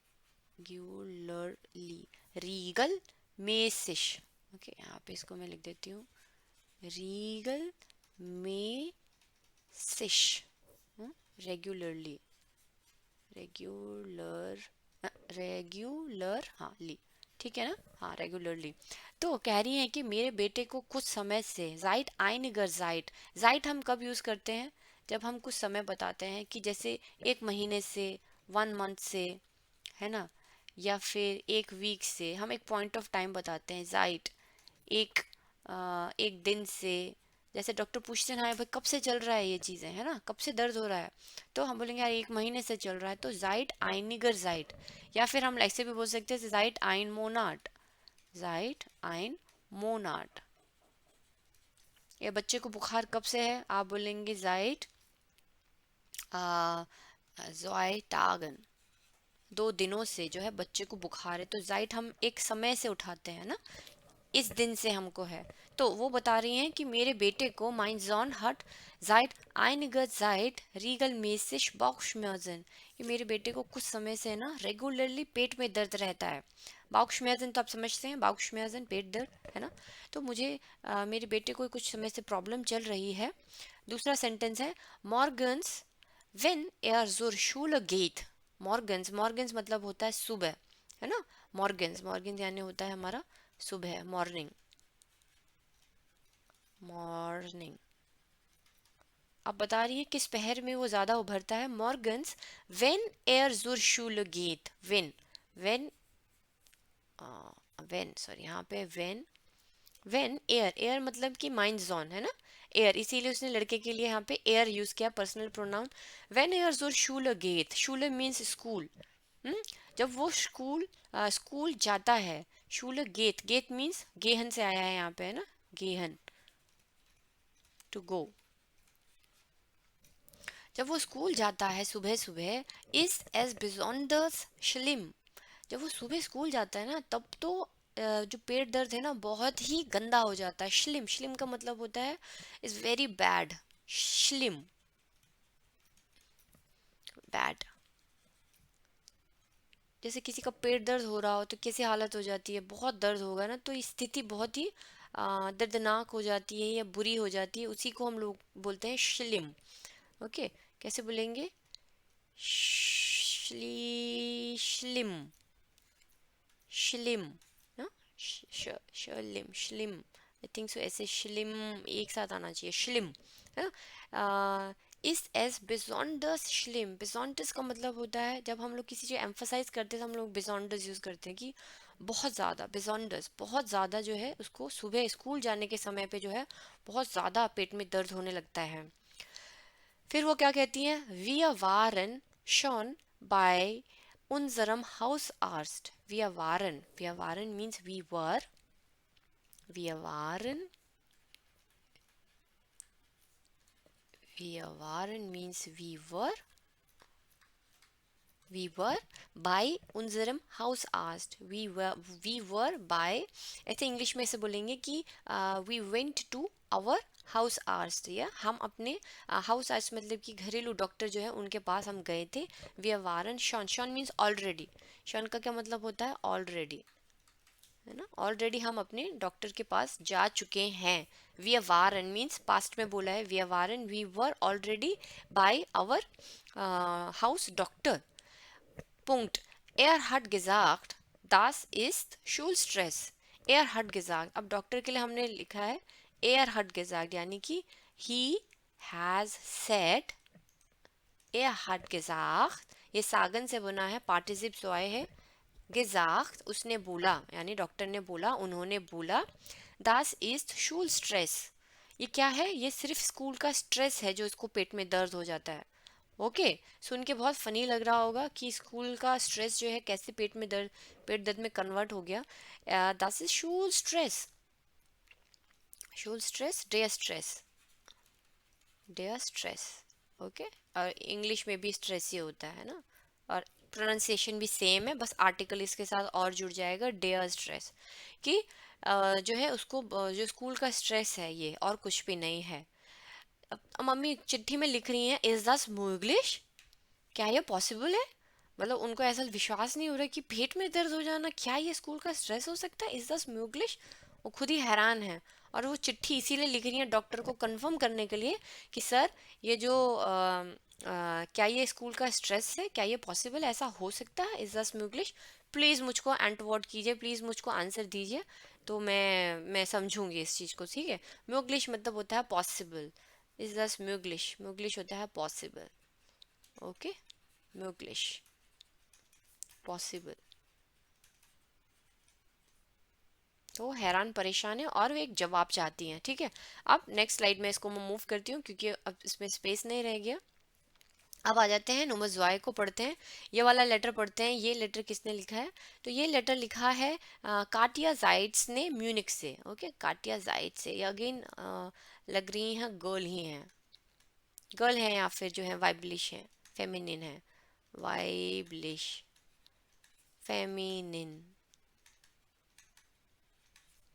रीगल मेसिश। ओके, यहाँ पे इसको मैं लिख देती हूँ, रीगल मेसिश, रेगुलरली, रेगुलर रेगुलर, हाँ ली, ठीक है ना, हाँ रेगुलरली। तो कह रही है कि मेरे बेटे को कुछ समय से जाइट आइनिगर जाइट, जाइट हम कब यूज़ करते हैं, जब हम कुछ समय बताते हैं कि जैसे एक महीने से, 1 मंथ से, है ना, या फिर एक वीक से, हम एक पॉइंट ऑफ टाइम बताते हैं जाइट, एक एक दिन से। जैसे डॉक्टर पूछते हैं हाँ भाई कब से चल रहा है ये चीज़ें, है ना, कब से दर्द हो रहा है, तो हम बोलेंगे यार 1 महीने से चल रहा है, तो जाइट आइनिगर जाइट। या फिर हम ऐसे भी बोल सकते हैं जाइट आइन मोनाट, जाइट आइन मोनाट। ये बच्चे को बुखार कब से है, आप बोलेंगे जाइट ज़ोइटागन, 2 दिनों से जो है बच्चे को बुखार है, तो जाइट हम एक समय से उठाते हैं ना, इस दिन से हमको है। तो वो बता रही हैं कि मेरे बेटे को माइन जॉन हट जाइट आइनिगर जाइट रीगल मेसिश बाउक्सम्याजन, ये मेरे बेटे को कुछ समय से ना रेगुलरली पेट में दर्द रहता है। बाउक्सम्याजन तो आप समझते हैं, बाउक्सम्याजन पेट दर्द, है ना। तो मुझे मेरे बेटे को कुछ समय से प्रॉब्लम चल रही है। दूसरा सेंटेंस है मॉर्गन्स वेन एयर जोर शूल गेट, मॉर्गन्स, मॉर्गन्स मतलब होता है सुबह, है ना, मॉर्गन्स, मॉर्गन्स यानी होता है हमारा सुबह, मॉर्निंग, मॉर्निंग। अब बता रही है किस पहर में वो ज्यादा उभरता है, मॉर्गन्स वेन एयर जुर शूल गेट, वेन वेन सॉरी, यहाँ पे वेन एयर, एयर मतलब कि माइंड जोन, है ना, एयर, इसीलिए उसने लड़के के लिए यहाँ पे एयर यूज किया, पर्सनल प्रोनाउन। वेन एयर जोर शूल गेट, शूल मीन्स स्कूल, जब वो स्कूल जाता है, शूल गेट, गेट मीन्स गेहन से आया है यहाँ पे, है ना, गेहन, टू गो। जब वो स्कूल जाता है सुबह सुबह, इज एज बिजॉन्डर्स शिलिम, जब वो सुबह स्कूल जाता है ना, तब तो जो पेट दर्द है ना बहुत ही गंदा हो जाता है। शिलिम, शिलिम का मतलब होता है इज वेरी बैड, शिलिम, बैड। जैसे किसी का पेट दर्द हो रहा हो तो कैसी हालत हो जाती है, बहुत दर्द होगा ना, तो स्थिति बहुत ही दर्दनाक हो जाती है या बुरी हो जाती है, उसी को हम लोग बोलते हैं शिलिम। ओके, कैसे बोलेंगे, श्लिम, श्लिम, ना, शलिम, श्लिम, आई थिंक सो, ऐसे श्लिम एक साथ आना चाहिए, श्लिम, है ना। इस एस बिजॉन्डस श्लिम, बिजॉन्डस का मतलब होता है जब हम लोग किसी चीज़ एम्फोसाइज करते हैं तो हम लोग बिजॉन्डस यूज़ करते हैं कि बहुत ज़्यादा, बिजॉन्डस बहुत ज़्यादा जो है उसको सुबह स्कूल जाने के समय पे जो है बहुत ज़्यादा पेट में दर्द होने लगता है। फिर वो क्या कहती हैं, वी आर वारन शॉन बाय unserem Hausarzt. Wir waren means wir waren, wir waren means we were by unserem Hausarzt. We were by, ऐसे इंग्लिश में ऐसे बोलेंगे कि we went to our हाउस आर्स्ट, या हम अपने हाउस आर्स्ट मतलब कि घरेलू डॉक्टर जो है उनके पास हम गए थे। वी वारन शॉन, शॉन मीन्स ऑलरेडी, शॉन का क्या मतलब होता है, ऑलरेडी, है ना, ऑलरेडी हम अपने डॉक्टर के पास जा चुके हैं। वी वारन मीन्स पास्ट में बोला है, वी वारन, we were already by our house doctor. Punkt. Er hat gesagt, das ist Schulstress. Er hat gesagt, अब डॉक्टर के लिए हमने लिखा है er hat gesagt, यानी कि he has said, er hat gesagt, ये सागन से बना है, पार्टिसिप सो आए है, gesagt उसने बोला, यानी डॉक्टर ने बोला, उन्होंने बोला, das ist Schulstress, ये क्या है, ये सिर्फ स्कूल का स्ट्रेस है जो इसको पेट में दर्द हो जाता है। ओके, सुन के बहुत फनी लग रहा होगा कि स्कूल का स्ट्रेस जो है कैसे पेट दर्द में कन्वर्ट हो गया। दैट इज शूल स्ट्रेस, डेयर स्ट्रेस। ओके, और इंग्लिश में भी स्ट्रेस ही होता है ना, और प्रोनाउंसिएशन भी सेम है, बस आर्टिकल इसके साथ और जुड़ जाएगा, डेयर स्ट्रेस, कि जो है उसको जो स्कूल का स्ट्रेस है ये, और कुछ भी नहीं है। अब मम्मी चिट्ठी में लिख रही हैं इज दस इंग्लिश, क्या ये पॉसिबल है? मतलब उनको ऐसा विश्वास नहीं हो रहा कि पेट में दर्द हो जाना क्या ये स्कूल का स्ट्रेस हो सकता है, इज दस इंग्लिश। वो खुद ही हैरान है। और वो चिट्ठी इसीलिए लिख रही है डॉक्टर को कंफर्म करने के लिए कि सर ये जो क्या ये स्कूल का स्ट्रेस है, क्या ये पॉसिबल ऐसा हो सकता है, इज दस इंग्लिश। प्लीज़ मुझको एंटवर्ड कीजिए, प्लीज़ मुझको आंसर दीजिए, तो मैं समझूंगी इस चीज़ को, ठीक है। म्यूग्लिश मतलब होता है पॉसिबल, इज दस म्यूग्लिश, म्यूग्लिश होता है पॉसिबल। Okay, म्यूग्लिश possible. तो वो हैरान परेशान है और वो एक जवाब चाहती हैं, ठीक है। अब नेक्स्ट स्लाइड में इसको मैं मूव करती हूँ क्योंकि अब इसमें स्पेस नहीं रह गया। अब आ जाते हैं नंबर जॉय को पढ़ते हैं। ये वाला लेटर पढ़ते हैं। ये लेटर किसने लिखा है? तो ये लेटर लिखा है काटिया जाइट्स ने म्यूनिक से। ओके, काटिया जाइट्स से। ये अगेन लग रही हैं गर्ल ही हैं, गर्ल है या फिर जो है वाइबलिश है, फेमिनिन है, वाइबलिश, फेमिनिन,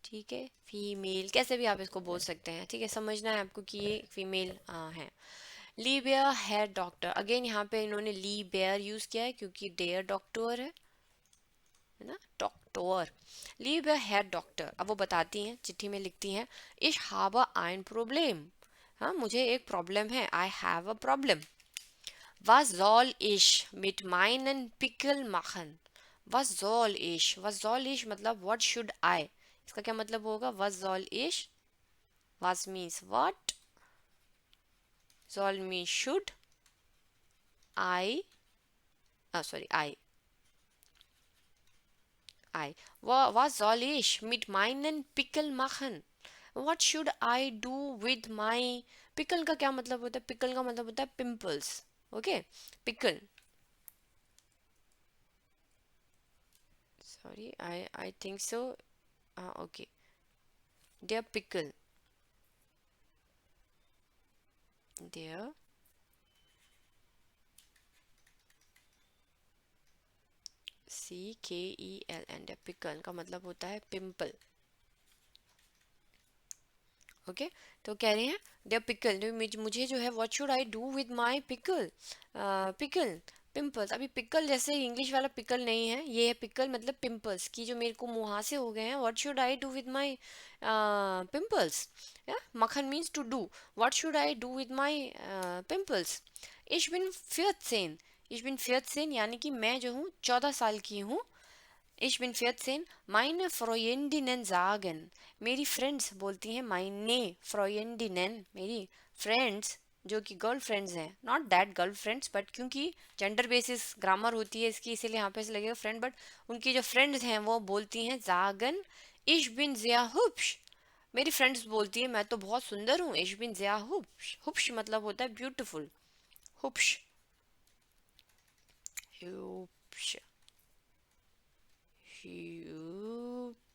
ठीक है। फीमेल कैसे भी आप इसको बोल सकते हैं, ठीक है। समझना है आपको कि ये फीमेल है। ली बेयर हेयर डॉक्टर, अगेन यहाँ पे इन्होंने ली बेयर यूज किया है क्योंकि डेयर डॉक्टर है ना, डॉक्टर। ली बेयर हेयर डॉक्टर। अब वो बताती हैं, चिट्ठी में लिखती हैं, इश हैव अ आइन प्रॉब्लम, हाँ मुझे एक प्रॉब्लम है, I have a problem. Was soll ich mit meinen Pickel machen? Was soll ich? Was soll ich मतलब what should I? इसका क्या मतलब होगा? Was soll ich? Was means what? Soll means should. I, sorry, I. Was soll ich mit meinen Pickel machen? What should I do with my pickle? का क्या मतलब होता है? pickle का मतलब होता है pimples. Okay, pickle. Sorry, I think so. Okay, their pickle. Their CKEL and pickle का मतलब होता है पिंपल। ओके, तो कह रहे हैं दे पिकल, मुझे जो है what should I do with my pickle, pickle pimples. अभी पिकल जैसे इंग्लिश वाला पिकल नहीं है, ये है पिकल मतलब पिंपल्स की जो मेरे को मुहासे हो गए हैं। What should I do with my pimples, मक्खन means to do, what should I do with my pimples. इश बिन 14, इश बिन 14 यानी कि मैं जो हूँ 14 साल की हूँ। Ich bin 14, meine Freundinnen sagen, मेरी फ्रेंड्स बोलती हैं, meine Freundinnen, मेरी फ्रेंड्स जो कि गर्ल फ्रेंड्स हैं, not that girl friends, but क्योंकि जेंडर बेसिस ग्रामर होती है इसकी, इसीलिए यहाँ पे से लगेगा फ्रेंड, बट उनकी जो फ्रेंड्स हैं वो बोलती हैं sagen, ich bin sehr hübsch, मेरी फ्रेंड्स बोलती है मैं तो बहुत सुंदर हूँ, ich bin sehr hübsch, hübsch मतलब होता है ब्यूटीफुल, hübsch, hübsch, ह्यूप्श,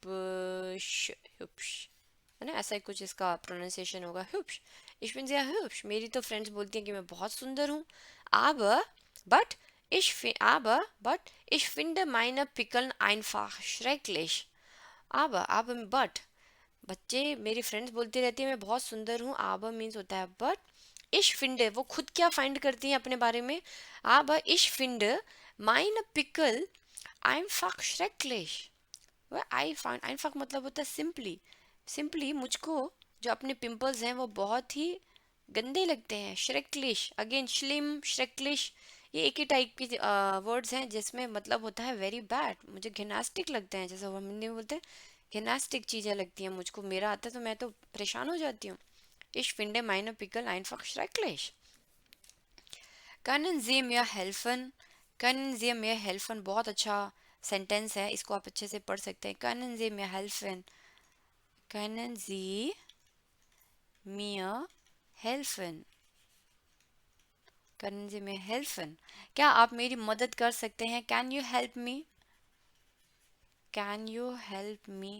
ह्यूप्श है ना, ऐसा ही कुछ इसका प्रोनाउंसिएशन होगा, ह्यूप्श। ich bin sehr hübsch, मेरी तो फ्रेंड्स बोलती हैं कि मैं बहुत सुंदर हूँ। aber but but ich finde meine Pickeln einfach schrecklich। aber but बच्चे मेरी फ्रेंड्स बोलती रहती है मैं बहुत सुंदर हूँ। aber मीन्स होता है बट। ich finde वो खुद क्या फाइंड करती हैं अपने बारे में। aber ich finde meine Pickel einfach schrecklich। वह आई फाइंड, einfach मतलब होता है सिंपली, सिंपली मुझको जो अपने पिंपल्स हैं वो बहुत ही गंदे लगते हैं। श्रेकलिश, अगेन श्लिम, श्रेकलिश, ये एक ही टाइप के वर्ड्स हैं जिसमें मतलब होता है वेरी बैड, मुझे घिनास्टिक लगते हैं, जैसे हम हिंदी में बोलते हैं घिनास्टिक चीज़ें लगती हैं मुझको, मेरा आता है तो मैं तो परेशान हो जाती हूँ। Ich finde meine Pickel einfach schrecklich। Können Sie mir helfen? Können Sie mir helfen? बहुत अच्छा सेंटेंस है, इसको आप अच्छे से पढ़ सकते हैं। Können Sie mir helfen? Können Sie mir helfen? Können Sie mir helfen? क्या आप मेरी मदद कर सकते हैं? Can you help me? Can you help me?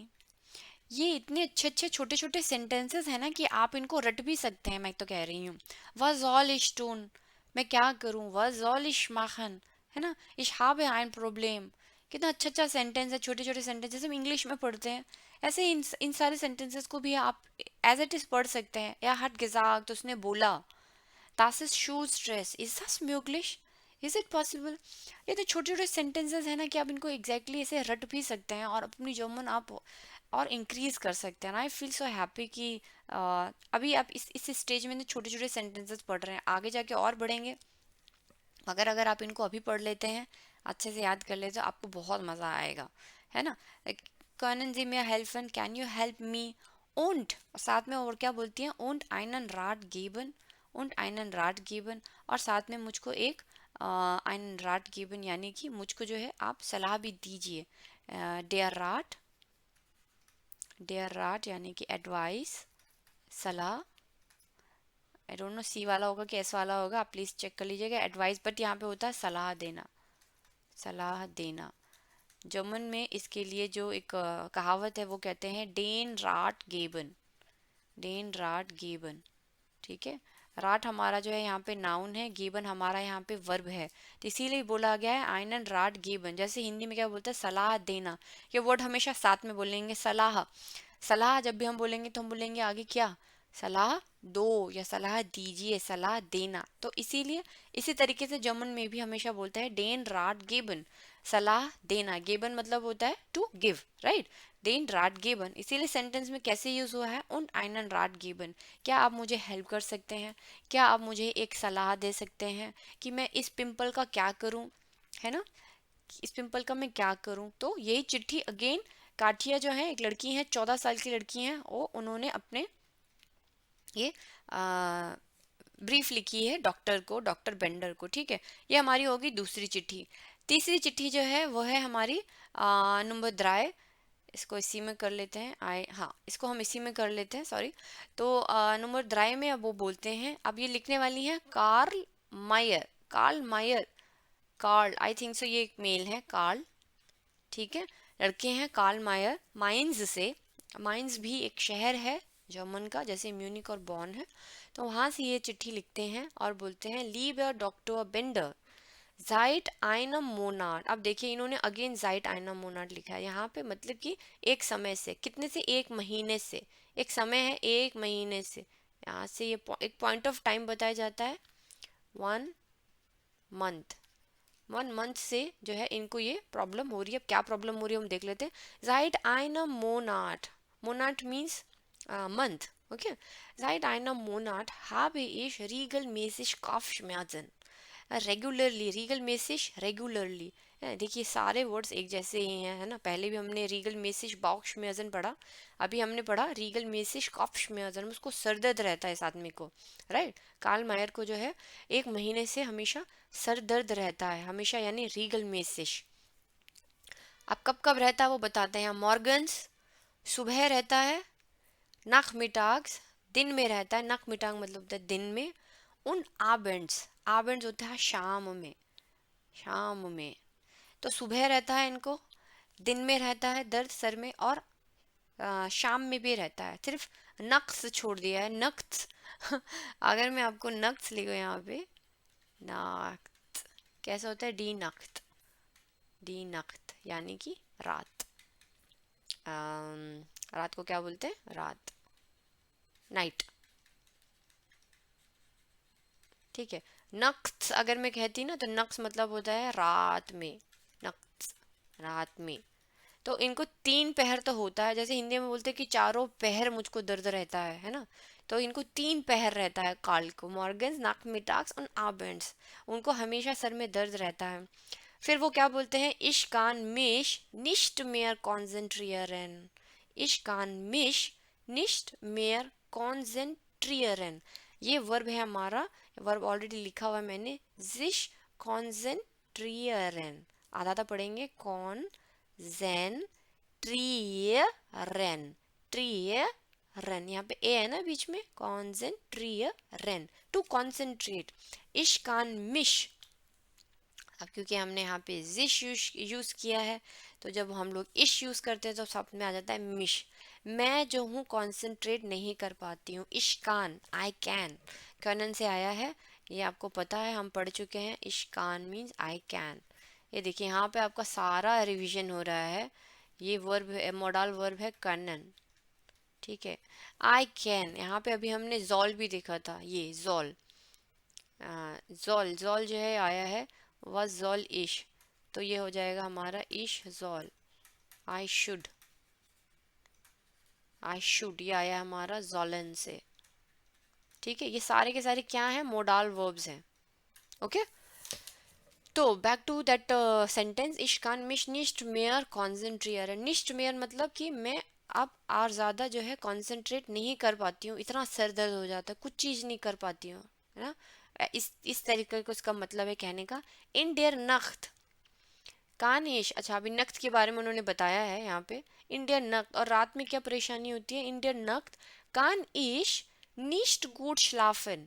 ये इतने अच्छे अच्छे छोटे छोटे सेंटेंसेस हैं ना कि आप इनको रट भी सकते हैं, मैं तो कह रही हूँ। Was soll ich tun? मैं क्या करूँ? Was soll ich machen? है ना, ich habe ein Problem, कितना अच्छा अच्छा सेंटेंस है, छोटे छोटे सेंटेंस जैसे हम इंग्लिश में पढ़ते हैं, ऐसे ही इन सारे सेंटेंसेस को भी आप एज इट इज पढ़ सकते हैं। या हट gesagt, उसने बोला, das ist Schulstress, ist das möglich, is it possible. ये तो छोटे छोटे सेंटेंसेस है ना कि आप इनको एग्जैक्टली ऐसे रट भी सकते हैं और अपनी जर्मन आप और इंक्रीज कर सकते हैं। आई फील सो हैप्पी कि अभी आप इस स्टेज में छोटे छोटे सेंटेंसेस पढ़ रहे हैं, आगे जाके और बढ़ेंगे, मगर अगर आप इनको अभी पढ़ लेते हैं, अच्छे से याद कर लेते तो आपको बहुत मज़ा आएगा, है ना। können Sie mir helfen, can you help me, und साथ में और क्या बोलती हैं, und einen Rat geben, und einen Rat geben, और साथ में मुझको एक einen Rat geben यानी कि मुझको जो है आप सलाह भी दीजिए। der Rat, der Rat यानी कि एडवाइस, सलाह, आई डोंट नो सी वाला होगा कि एस वाला होगा, आप प्लीज़ चेक कर लीजिएगा, एडवाइस, बट यहाँ पे होता है सलाह देना, सलाह देना। जर्मन में इसके लिए जो एक कहावत है वो कहते हैं डेन राट गेबन, डेन राट गेबन, ठीक है। राट हमारा जो है यहाँ पे नाउन है, गेबन हमारा यहाँ पे वर्ब है, तो इसीलिए बोला गया है आइनन राट गेबन। जैसे हिंदी में क्या बोलते हैं, सलाह देना, ये वर्ड हमेशा साथ में बोलेंगे, सलाह, सलाह जब भी हम बोलेंगे तो हम बोलेंगे आगे क्या, सलाह दो या सलाह दीजिए, सलाह देना। तो इसीलिए इसी तरीके से जर्मन में भी हमेशा बोलता है डेन राट गेबन, सलाह देना, गेबन मतलब होता है टू गिव, राइट। डेन राट गेबन इसीलिए सेंटेंस में कैसे यूज हुआ है, उन आइनन राट गेबन, क्या आप मुझे हेल्प कर सकते हैं, क्या आप मुझे एक सलाह दे सकते हैं कि मैं इस पिंपल का क्या करूं, है ना, इस पिंपल का मैं क्या करूं। तो यही चिट्ठी अगेन काठिया जो है एक लड़की है, 14 साल की लड़की है, वो उन्होंने अपने ये ब्रीफ लिखी है डॉक्टर को, डॉक्टर बेंडर को, ठीक है। ये हमारी होगी दूसरी चिट्ठी। तीसरी चिट्ठी जो है वो है हमारी नंबर द्राय, इसको इसी में कर लेते हैं, आई हाँ इसको हम इसी में कर लेते हैं, सॉरी। तो नंबर द्राय में अब वो बोलते हैं, अब ये लिखने वाली हैं Karl Mayar, Karl Mayar, Karl I think so ये एक मेल है, कार्ल, ठीक है, लड़के हैं कार्ल मायर, माइंस से, माइंस भी एक शहर है जर्मन का, जैसे म्यूनिक और बॉन है, तो वहां से ये चिट्ठी लिखते हैं और बोलते हैं लीबर डॉक्टर बेंडर जाइट आइनम मोनाट। अब देखिए इन्होंने अगेन जाइट आइनम मोनाट लिखा है यहाँ पे, मतलब कि एक समय से, कितने से, एक महीने से, एक समय है एक महीने से, यहाँ से ये एक पॉइंट ऑफ टाइम बताया जाता है, 1 मंथ, 1 मंथ से जो है इनको ये प्रॉब्लम हो रही है। अब क्या प्रॉब्लम हो रही है हम देख लेते हैं। जाइट आइनम मोनाट, मोनाट मीन्स मंथ, ओके। जाइट आइनम मोनाट habe ich regelmäßig Kopfschmerzen, regularly, रीगल मेसिश रेगुलरली, देखिए सारे वर्ड्स एक जैसे ही हैं, है ना। पहले भी हमने रीगल मेसिश बॉक्स में पढ़ा, अभी हमने पढ़ा रीगल मेसिश कॉप्श में, उसको सर दर्द रहता है इस आदमी को, राइट। कार्ल मायर को जो है एक महीने से हमेशा सर दर्द रहता है, हमेशा, यानी रीगल मेसिश। अब कब कब रहता है वो बताते हैं, मॉर्गन्स सुबह रहता है, नख मिटाग्स दिन में रहता है, नख मिटाग मतलब होता है दिन में, उन आबेंड्स, आबेंड्स होता है शाम में, शाम में। तो सुबह रहता है इनको, दिन में रहता है दर्द सर में, और शाम में भी रहता है। सिर्फ नक्स छोड़ दिया है, नक्स अगर मैं आपको नक्स लिखूं यहाँ पे, नक्त कैसा होता है, डी नक्त, डी नक्त यानी कि रात, रात को क्या बोलते हैं, रात, नाइट, ठीक है। नक्स अगर मैं कहती ना तो नक्स मतलब होता है रात में, नक्स रात में। तो इनको 3 पहर तो होता है, जैसे हिंदी में बोलते हैं कि चारों पहर मुझको दर्द रहता है ना। तो इनको 3 पहर रहता है काल को, मॉर्गन्स नाक मिटाक्स और आबेंड्स, उनको हमेशा सर में दर्द रहता है। फिर वो क्या बोलते हैं, इश कान मिश निश्ट मेयर कॉन्सेंट्रियरन, इश कान मिश निश्ट मेयर कॉन्सेंट्रियरन, ये वर्ब है हमारा, वर्ब ऑलरेडी लिखा हुआ है मैंने, जिश कॉन्सेंट्रियरन, आधा था पढ़ेंगे, कौन जेन ट्रियरन, ट्रियरन, यहाँ पे ए है ना बीच में, कॉन्सेंट्रियरन, टू कॉन्सेंट्रेट। इश कान मिश, अब क्योंकि हमने यहाँ पे जिश यूज किया है, तो जब हम लोग इश यूज करते हैं तो शब्द में आ जाता है मिश, मैं जो हूँ कॉन्सेंट्रेट नहीं कर पाती हूँ। इश कान आई कैन, कनन से आया है, ये आपको पता है, हम पढ़ चुके हैं, इश कान मीन्स आई कैन, ये देखिए यहाँ पे आपका सारा रिवीजन हो रहा है। ये वर्ब है, मॉडल वर्ब है कनन, ठीक है। आई कैन, यहाँ पे अभी हमने जॉल भी देखा था, ये जॉल, जॉल जॉल जो है आया है वह जॉल इश, तो ये हो जाएगा हमारा इश जॉल। आई शुड, आई शुड ये आया हमारा जॉलन से, ठीक है। ये सारे के सारे क्या हैं, मोडाल वर्ब्स हैं, ओके। तो back to that sentence, ich kann mich nicht mehr konzentrieren। nicht mehr मतलब कि मैं अब और ज़्यादा जो है कॉन्सेंट्रेट नहीं कर पाती हूँ, इतना सर दर्द हो जाता है, कुछ चीज़ नहीं कर पाती हूँ, है ना। इस तरीके का उसका मतलब है कहने का। इन डेयर नख्त, कानिश, अच्छा अभी नख्त के बारे में उन्होंने बताया है यहाँ पे। इन डेयर नख्त, और रात में क्या परेशानी होती है, इन डेयर नख्त कान इश nicht gut schlafen।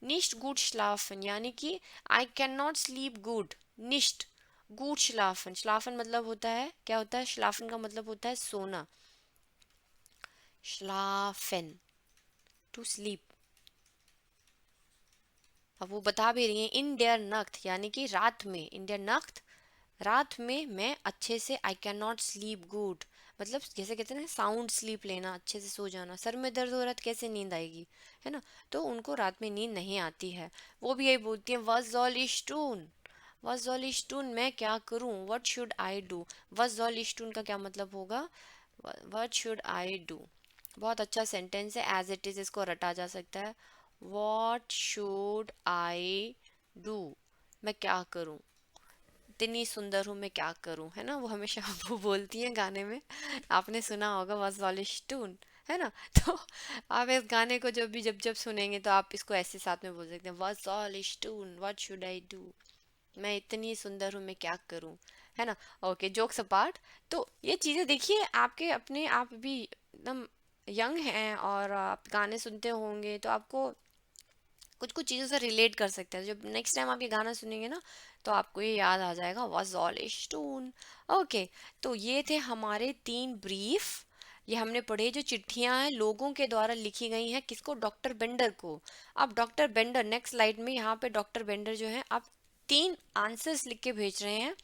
nicht gut schlafen यानी कि I can not sleep good. nicht gut schlafen, schlafen मतलब होता है, क्या होता है, schlafen का मतलब होता है सोना, schlafen टू स्लीप। अब वो बता भी रही है इन डेयर नख्त यानी कि रात में, इन डेयर नख्त रात में मैं अच्छे से, I can not sleep good मतलब जैसे कहते हैं ना साउंड स्लीप लेना, अच्छे से सो जाना। सर में दर्द हो रहा है तो कैसे नींद आएगी, है ना। तो उनको रात में नींद नहीं आती है। वो भी यही बोलती है वज ऑल इश टून, वज ऑल इश टून मैं क्या करूं, व्हाट शुड आई डू। वज ऑल इश टून का क्या मतलब होगा, व्हाट शुड आई डू। बहुत अच्छा सेंटेंस है, एज इट इज इसको रटा जा सकता है। व्हाट शुड आई डू, मैं क्या करूं, इतनी सुंदर हूँ मैं क्या करूँ, है ना। वो हमेशा वो बोलती हैं गाने में, आपने सुना होगा वॉज वॉलिश टून, है ना। तो आप इस गाने को जब जब सुनेंगे तो आप इसको ऐसे साथ में बोल सकते हैं, वॉज वॉलिश टून व्हाट शुड आई डू, मैं इतनी सुंदर हूँ मैं क्या करूँ, है ना। Okay, jokes apart. तो ये चीज़ें देखिए, आपके अपने आप भी एकदम यंग हैं और आप गाने सुनते होंगे तो आपको कुछ कुछ चीज़ों से रिलेट कर सकते हैं। जब नेक्स्ट टाइम आप ये गाना सुनेंगे ना तो आपको ये याद आ जाएगा वाज ऑल टून। ओके, तो ये थे हमारे 3 ब्रीफ। ये हमने पढ़े जो चिट्ठियां हैं लोगों के द्वारा लिखी गई हैं, किसको, डॉक्टर बेंडर को। अब डॉक्टर बेंडर, नेक्स्ट स्लाइड में यहाँ पे डॉक्टर बेंडर जो है आप 3 आंसर्स लिख के भेज रहे हैं।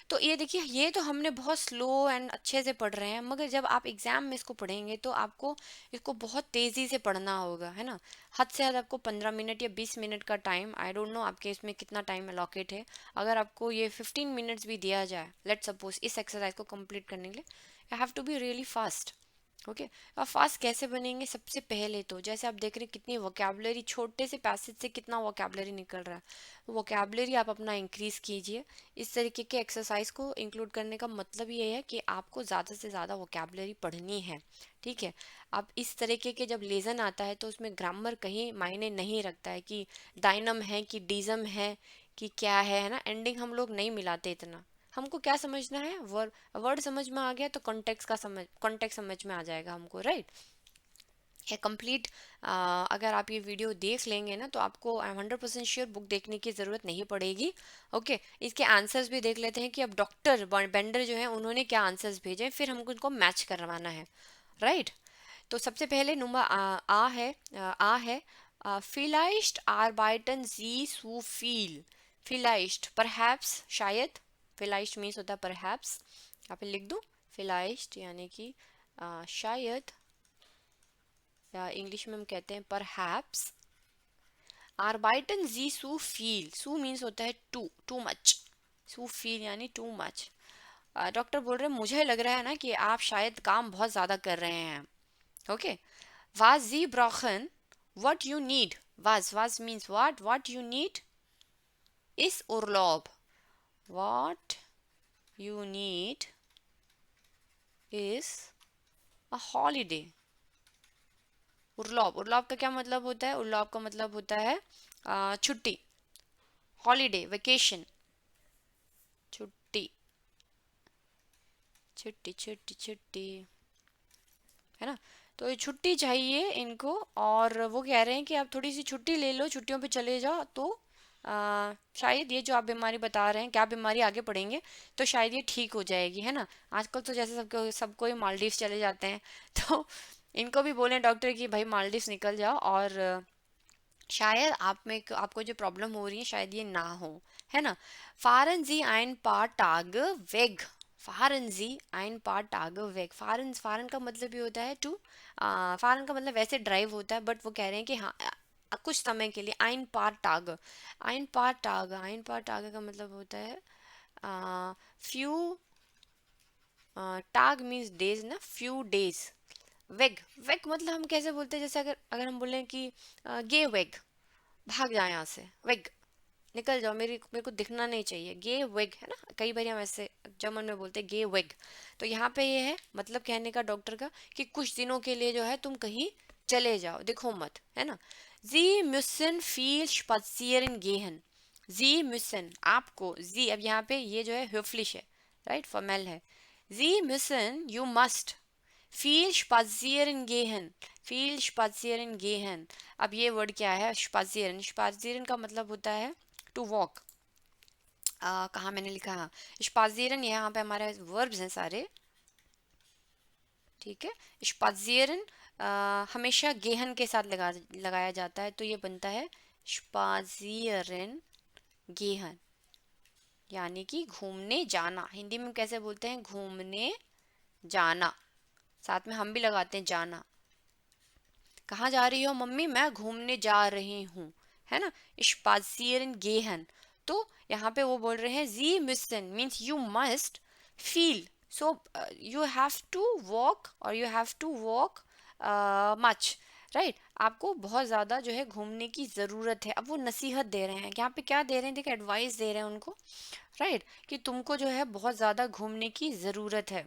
तो ये देखिए, ये तो हमने बहुत स्लो एंड अच्छे से पढ़ रहे हैं, मगर जब आप एग्जाम में इसको पढ़ेंगे तो आपको इसको बहुत तेज़ी से पढ़ना होगा, है ना। हद से हद आपको 15 मिनट या 20 मिनट का टाइम, आई डोंट नो आपके इसमें कितना टाइम अलॉकेट है। अगर आपको ये 15 मिनट्स भी दिया जाए, लेट सपोज इस एक्सरसाइज को कंप्लीट करने के लिए, you have to be really fast. Okay, अब फास्ट कैसे बनेंगे, सबसे पहले तो जैसे आप देख रहे हैं कितनी वोकेबलरी, छोटे से पैसेज से कितना वोकेबलरी निकल रहा है, वोकेबलरी आप अपना इंक्रीज कीजिए। इस तरीके के एक्सरसाइज को इंक्लूड करने का मतलब ये है कि आपको ज़्यादा से ज़्यादा वोकेबलरी पढ़नी है, ठीक है। अब इस तरीके के जब लेसन आता है तो उसमें ग्रामर कहीं मायने नहीं रखता है कि डायनम है कि डिज़म है कि क्या है ना। एंडिंग हम लोग नहीं मिलाते इतना, हमको क्या समझना है, वर्ड, वर्ड समझ में आ गया तो कॉन्टेक्स्ट का समझ, कॉन्टेक्स्ट समझ में आ जाएगा हमको, राइट। ये कंप्लीट, अगर आप ये वीडियो देख लेंगे ना तो आपको आई एम 100% श्योर बुक देखने की ज़रूरत नहीं पड़ेगी। ओके, इसके आंसर्स भी देख लेते हैं कि अब डॉक्टर बेंडर जो है उन्होंने क्या आंसर्स भेजे, फिर हमको इनको मैच करवाना है, राइट। तो सबसे पहले नंबर आ है vielleicht arbeiten sie zu viel। vielleicht perhaps, शायद, vielleicht मीन्स होता है परहैप्स, यहाँ पे लिख दूँ vielleicht यानी कि शायद, या इंग्लिश में हम कहते हैं perhaps. arbeiten sie zu viel, zu means होता है too, too much, zu viel यानी टू मच। डॉक्टर बोल रहे हैं मुझे लग रहा है ना कि आप शायद काम बहुत ज़्यादा कर रहे हैं, okay. Was Sie brauchen, what you need, was means what you need is Urlaub, what you need is a holiday। उर्लॉब, उर्लॉब का क्या मतलब होता है, उर्लॉब का मतलब होता है छुट्टी, हॉलीडे, वेकेशन, छुट्टी, छुट्टी छुट्टी छुट्टी, है ना। तो ये छुट्टी चाहिए इनको, और वो कह रहे हैं कि आप थोड़ी सी छुट्टी ले लो, छुट्टियों पे चले जाओ तो शायद ये जो आप बीमारी बता रहे हैं, क्या बीमारी आगे पढ़ेंगे तो शायद ये ठीक हो जाएगी, है ना। आजकल तो जैसे सबको ही मालदीव्स चले जाते हैं तो इनको भी बोलें डॉक्टर कि भाई मालदीव्स निकल जाओ और शायद आप में आपको जो प्रॉब्लम हो रही है शायद ये ना हो, है ना। फारन जी ein paar Tage weg, Faran जी ein paar Tage weg, Faran Faran का मतलब ये होता है टू, फारन का मतलब वैसे ड्राइव होता है, बट वो कह रहे हैं कि हाँ कुछ समय के लिए। ein paar Tage, ein paar Tage, ein paar Tage का मतलब होता है फ्यू, टाग मीन्स डेज ना, फ्यू डेज। वेग, वेग मतलब हम कैसे बोलते हैं, जैसे अगर अगर हम बोलें कि गे वेग, भाग जाए यहाँ से, वेग निकल जाओ, मेरे को दिखना नहीं चाहिए, गे वेग, है ना। कई बार हम ऐसे जर्मन में बोलते हैं गे वेग। तो यहाँ पे ये है मतलब कहने का डॉक्टर का कि कुछ दिनों के लिए जो है तुम कहीं चले जाओ, दिखो मत, है ना। जी müssen viel spazieren gehen, जी müssen आपको, जी अब यहाँ पे ये जो है höflich है, राइट, फॉर्मल है। जी müssen, you must viel spazieren gehen, viel spazieren gehen। अब ये वर्ड क्या है, spazieren, spazieren का मतलब होता है टू वॉक। कहाँ मैंने लिखा, हाँ spazieren, यहाँ पे हमारे वर्ब्स हैं सारे, ठीक है। spazieren हमेशा गेहन के साथ लगाया जाता है, तो ये बनता है spazieren गेहन, यानी कि घूमने जाना। हिंदी में कैसे बोलते हैं, घूमने जाना, साथ में हम भी लगाते हैं जाना। कहाँ जा रही हो मम्मी, मैं घूमने जा रही हूँ, है ना, spazieren gehen। तो यहाँ पे वो बोल रहे हैं जी müssen means you must feel, so you have to walk और you have to walk much, right. आपको बहुत ज़्यादा जो है घूमने की ज़रूरत है। अब वो नसीहत दे रहे हैं, यहाँ पे क्या दे रहे हैं, देखिए एडवाइस दे रहे हैं उनको, राइट, कि तुमको जो है बहुत ज़्यादा घूमने की ज़रूरत है।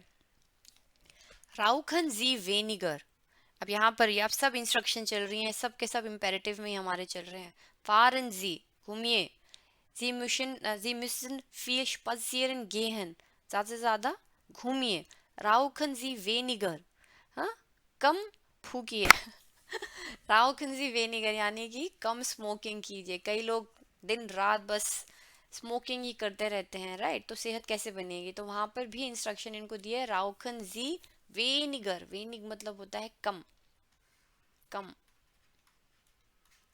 राउखन जी वेनिगर, अब यहाँ पर ये अब सब इंस्ट्रक्शन चल रही हैं, सब के सब इम्पेरेटिव में ही हमारे चल रहे हैं। फारन जी घूमिए, जी müssen viel spazieren gehen, ज़्यादा से ज़्यादा घूमिए। राउखन जी वेनिगर, हाँ कम फूकिए। राउखन जी वेनिगर यानी कि कम स्मोकिंग कीजिए। कई लोग दिन रात बस स्मोकिंग ही करते रहते हैं, राइट, तो सेहत कैसे बनेगी। तो वहां पर भी इंस्ट्रक्शन इनको दिया है, राउखन जी वेनिगर, वेनिग मतलब होता है कम, कम।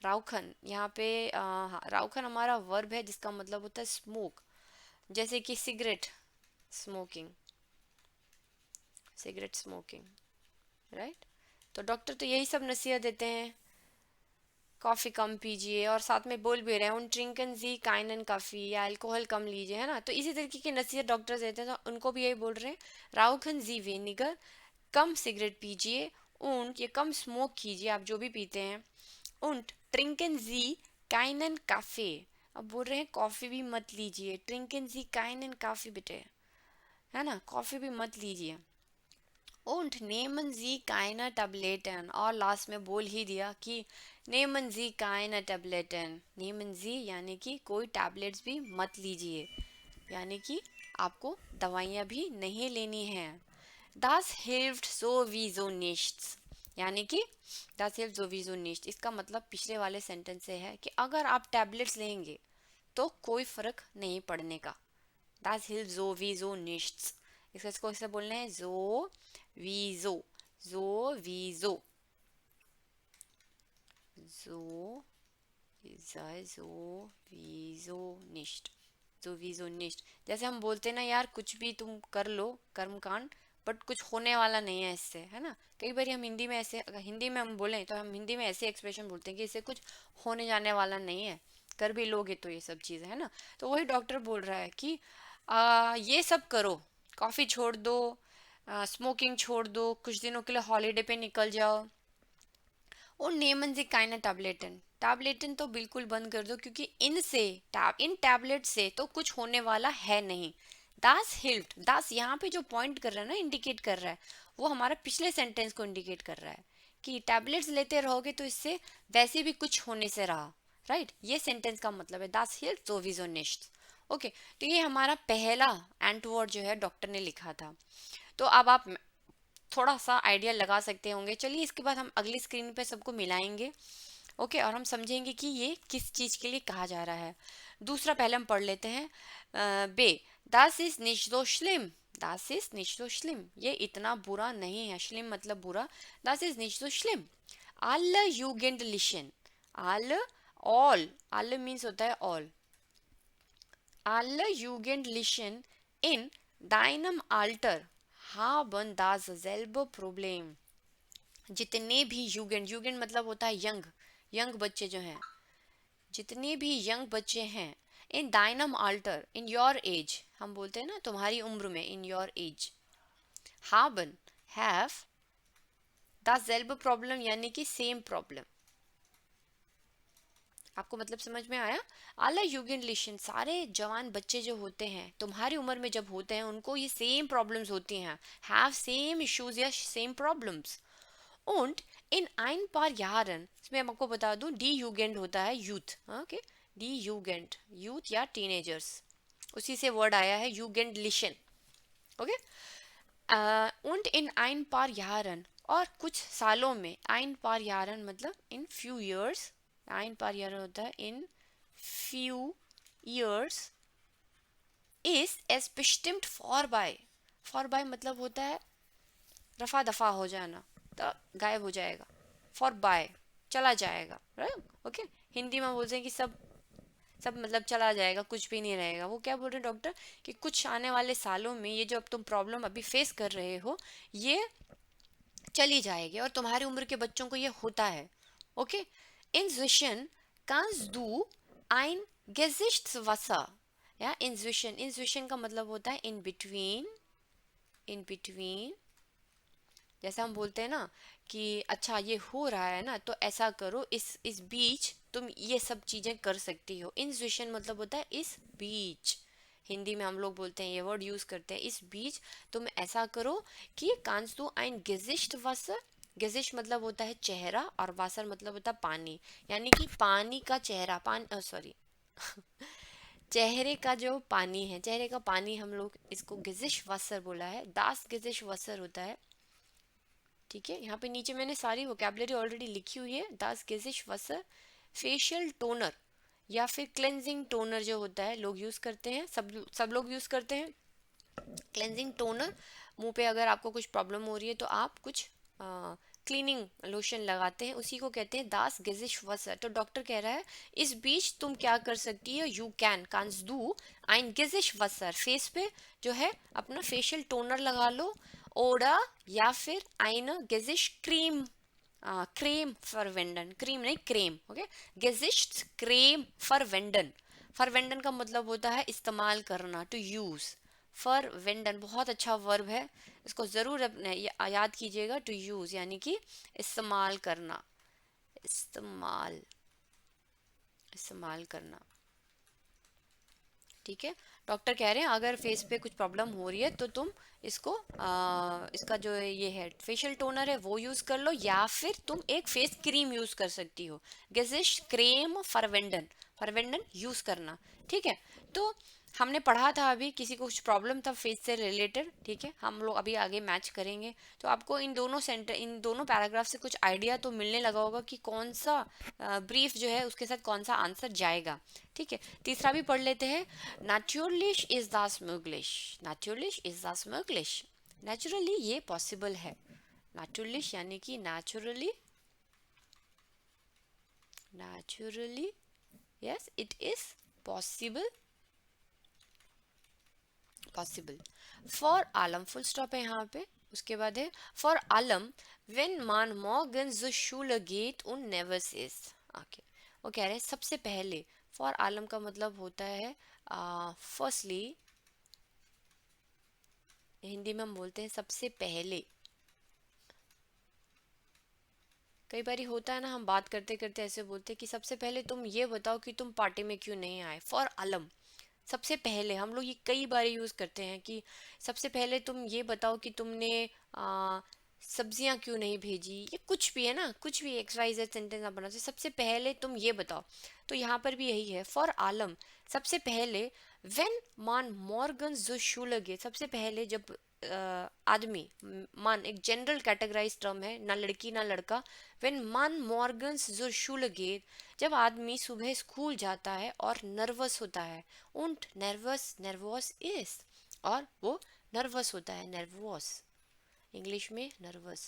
राउखन यहाँ पे हाँ, राउखन हमारा वर्ब है जिसका मतलब होता है स्मोक, जैसे कि cigarette smoking, cigarette smoking, right. तो डॉक्टर तो यही सब नसीहत देते हैं, कॉफ़ी कम पीजिए, और साथ में बोल भी रहे हैं उन ट्रिंकन जी काइनन काफ़ी या अल्कोहल कम लीजिए, है ना। तो इसी तरीके की नसीहत डॉक्टर देते हैं, तो उनको भी यही बोल रहे हैं, राउखन जी वेनिगर, कम सिगरेट पीजिए, ऊंट ये कम स्मोक कीजिए आप जो भी पीते हैं, und trinken Sie keinen Kaffee, अब बोल रहे हैं कॉफी भी मत लीजिए, trinken Sie keinen Kaffee बिटे, है ना, कॉफी भी मत लीजिए। und nehmen Sie keine Tabletten, और लास्ट में बोल ही दिया कि nehmen Sie keine Tabletten, nehmen Sie यानी कि कोई टैबलेट्स भी मत लीजिए, यानी कि आपको दवाइयाँ भी नहीं लेनी है। Das hilft sowieso nichts, यानी कि das hilft sowieso nichts, इसका मतलब पिछले वाले सेंटेंस से है कि अगर आप टैबलेट्स लेंगे तो कोई फर्क नहीं पड़ने का। Das hilft sowieso nichts, इसको ऐसे बोलना है sowieso, sowieso, so sowieso nicht, sowieso nicht। जैसे हम बोलते हैं ना यार कुछ भी तुम कर लो कर्म कांड, बट कुछ होने वाला नहीं है इससे, है ना। कई बार हम हिंदी में ऐसे, अगर हिंदी में हम बोलें तो हम हिंदी में ऐसे एक्सप्रेशन बोलते हैं कि इससे कुछ होने जाने वाला नहीं है, कर भी लोगे तो ये सब चीज़ है ना। तो वही डॉक्टर बोल रहा है कि ये सब करो, कॉफ़ी छोड़ दो, स्मोकिंग छोड़ दो, कुछ दिनों के लिए हॉलीडे पे निकल जाओ, और नेमन से काइना टैबलेटन, टैबलेटन तो बिल्कुल बंद कर दो, क्योंकि इनसे इन टैबलेट से तो कुछ होने वाला है नहीं। दास हिल्ट, दास यहाँ पे जो पॉइंट कर रहा है ना, इंडिकेट कर रहा है, वो हमारा पिछले सेंटेंस को इंडिकेट कर रहा है कि टैबलेट्स लेते रहोगे तो इससे वैसे भी कुछ होने से रहा, राइट। ये सेंटेंस का मतलब है दास हिल्ट सोविजो निश्ट। ओके, तो ये हमारा पहला एंटवर्ड जो है डॉक्टर ने लिखा था। तो अब आप थोड़ा सा आइडिया लगा सकते होंगे। चलिए इसके बाद हम अगली स्क्रीन पे सबको मिलाएंगे, ओके, और हम समझेंगे कि ये किस चीज़ के लिए कहा जा रहा है। दूसरा पहले हम पढ़ लेते हैं, बे, das ist nicht so schlimm, das ist nicht so schlimm, ये इतना बुरा नहीं है, schlimm मतलब बुरा, das ist nicht so schlimm, alle Jugendlichen, alle all, alle means होता है all. Alle Jugendlichen in deinem Alter haben dasselbe Problem. जितने भी युगेंड, युगेंड मतलब होता है यंग, यंग बच्चे जो हैं, जितने भी यंग बच्चे हैं, इन डाइनम आल्टर, इन योर एज, हम बोलते हैं ना तुम्हारी उम्र में, इन योर एज, हाबन, हैव द जेल्ब प्रॉब्लम यानी कि सेम प्रॉब्लम. आपको मतलब समझ में आया? आला युगेंडलिशन, सारे जवान बच्चे जो होते हैं तुम्हारी उम्र में जब होते हैं उनको ये सेम प्रॉब्लम्स होती हैं, हैव सेम इश्यूज या same problems. Und in ein paar Jahren, इसमें मैं आपको बता दूं, डी यूगेंड होता है यूथ, ओके, डी यूगेंड यूथ या टीनेजर्स, उसी से वर्ड आया है यूगेंडलिशन, okay. und in ein paar Jahren, और कुछ सालों में, ein paar Jahren मतलब in few years, ein paar Jahre होता है in few years, is as bestimmt vorbei, vorbei मतलब होता है रफा दफा हो जाना, तो गायब हो जाएगा, फॉर बाय चला जाएगा, राइट, ओके. हिंदी में बोलते हैं कि सब सब मतलब चला जाएगा, कुछ भी नहीं रहेगा. वो क्या बोल रहे हैं डॉक्टर कि कुछ आने वाले सालों में ये जो अब तुम प्रॉब्लम अभी फेस कर रहे हो ये चली जाएगी, और तुम्हारी उम्र के बच्चों को ये होता है, ओके. इंज्विशन कांस दू ein Gesichtswasser, या इंज्विशन, इंज्विशन का मतलब होता है इन बिटवीन, इन बिटवीन. जैसे हम बोलते हैं ना कि अच्छा ये हो रहा है ना तो ऐसा करो, इस बीच तुम ये सब चीजें कर सकती हो. इंज्विशन मतलब होता है इस बीच, हिंदी में हम लोग बोलते हैं, ये वर्ड यूज करते हैं, इस बीच तुम ऐसा करो कि कांस दू ein Gesicht Wasser, गेजिश मतलब होता है चेहरा और वासर मतलब होता है पानी, यानी कि पानी का चेहरा, पानी, सॉरी चेहरे का जो पानी है, चेहरे का पानी, हम लोग इसको गिजिश वसर बोला है, दास गिजिश वसर होता है. ठीक है, यहाँ पे नीचे मैंने सारी वोकेबलरी ऑलरेडी लिखी हुई है. दास गेजिश वसर, फेशियल टोनर या फिर क्लेंजिंग टोनर जो होता है लोग यूज करते हैं, सब लोग यूज करते हैं क्लेंजिंग टोनर. मुंह पे अगर आपको कुछ प्रॉब्लम हो रही है तो आप कुछ क्लीनिंग लोशन लगाते हैं, उसी को कहते हैं दास गेजिश वसर. तो डॉक्टर कह रहा है इस बीच तुम क्या कर सकती हो, यू कैन कांस डू ein गेजिश वसर, फेस पे जो है अपना फेशियल टोनर लगा लो, ओडा या फिर eine गेजिश क्रीम, क्रीम फरवेंडन, क्रीम नहीं क्रीम, ओके. गेजिश क्रीम फरवेंडन, फरवेंडन का मतलब होता है इस्तेमाल करना, टू यूज. फरवेंडन बहुत अच्छा वर्ब है, इसको जरूर अपने याद कीजिएगा. टू यूज यानी कि इस्तेमाल करना, इस्तेमाल, इस्तेमाल करना. ठीक है, डॉक्टर कह रहे हैं अगर फेस पे कुछ प्रॉब्लम हो रही है तो तुम इसको इसका जो ये है फेशियल टोनर है वो यूज कर लो, या फिर तुम एक फेस क्रीम यूज कर सकती हो, गेजिश क्रीम फरवेंडन, फरवेंडन यूज करना. ठीक है, तो हमने पढ़ा था अभी किसी को कुछ प्रॉब्लम था फेस से रिलेटेड. ठीक है, हम लोग अभी आगे मैच करेंगे, तो आपको इन दोनों इन दोनों पैराग्राफ से कुछ आइडिया तो मिलने लगा होगा कि कौन सा ब्रीफ जो है उसके साथ कौन सा आंसर जाएगा. ठीक है, तीसरा भी पढ़ लेते हैं. Natürlich ist das möglich. Natürlich ist das möglich. Naturally ये पॉसिबल है. Natürlich यानी कि naturally, naturally, yes it is possible, possible. For allem full stop है यहाँ पे, उसके बाद है for allem wenn man morgens zur Schule geht und nervös ist. Okay. वो कह रहे हैं सबसे पहले, फॉर आलम का मतलब होता है फर्स्टली, हिंदी में हम बोलते हैं सबसे पहले. कई बार होता है ना, हम बात करते करते ऐसे बोलते हैं कि सबसे पहले तुम ये बताओ कि तुम पार्टी में क्यों नहीं आए. फॉर आलम, सबसे पहले, हम लोग ये कई बार यूज करते हैं कि सबसे पहले तुम ये बताओ कि तुमने सब्जियां क्यों नहीं भेजी, ये कुछ भी है ना, कुछ भी एक्स वाई जेड सेंटेंस आप बनाते सबसे पहले तुम ये बताओ. तो यहाँ पर भी यही है, फॉर आलम सबसे पहले, वेन मान मॉर्गन जो शुलगे, सबसे पहले जब आदमी, मान एक जनरल कैटेगराइज टर्म है, ना लड़की ना लड़का. वेन मान मॉर्गन्स जो शुलगे, जब आदमी सुबह स्कूल जाता है और नर्वस होता है, उन्ट नर्वस, नर्वस इज, और वो नर्वस होता है, नर्वस, इंग्लिश में नर्वस.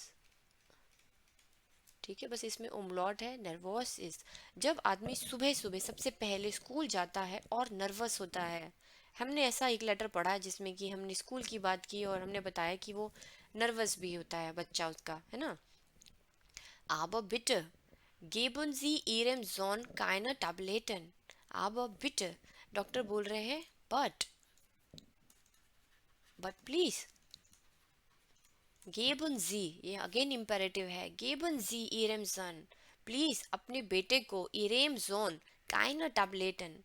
ठीक है, बस इसमें उमलॉट है। नर्वस इज, जब आदमी सुबह सुबह सबसे पहले स्कूल जाता है और नर्वस होता है। हमने ऐसा एक लेटर पढ़ा है जिसमें कि हमने स्कूल की बात की और हमने बताया कि वो नर्वस भी होता है बच्चा उसका, है ना। Aber bitte, geben Sie Ihrem Sohn keine Tabletten. Aber bitte, doctor बोल रहे हैं बट प्लीज, गेबन जी, ये अगेन इम्पेरेटिव है, गेबन जी इरेम सन, प्लीज अपने बेटे को इरेम जोन काइना टैबलेटन,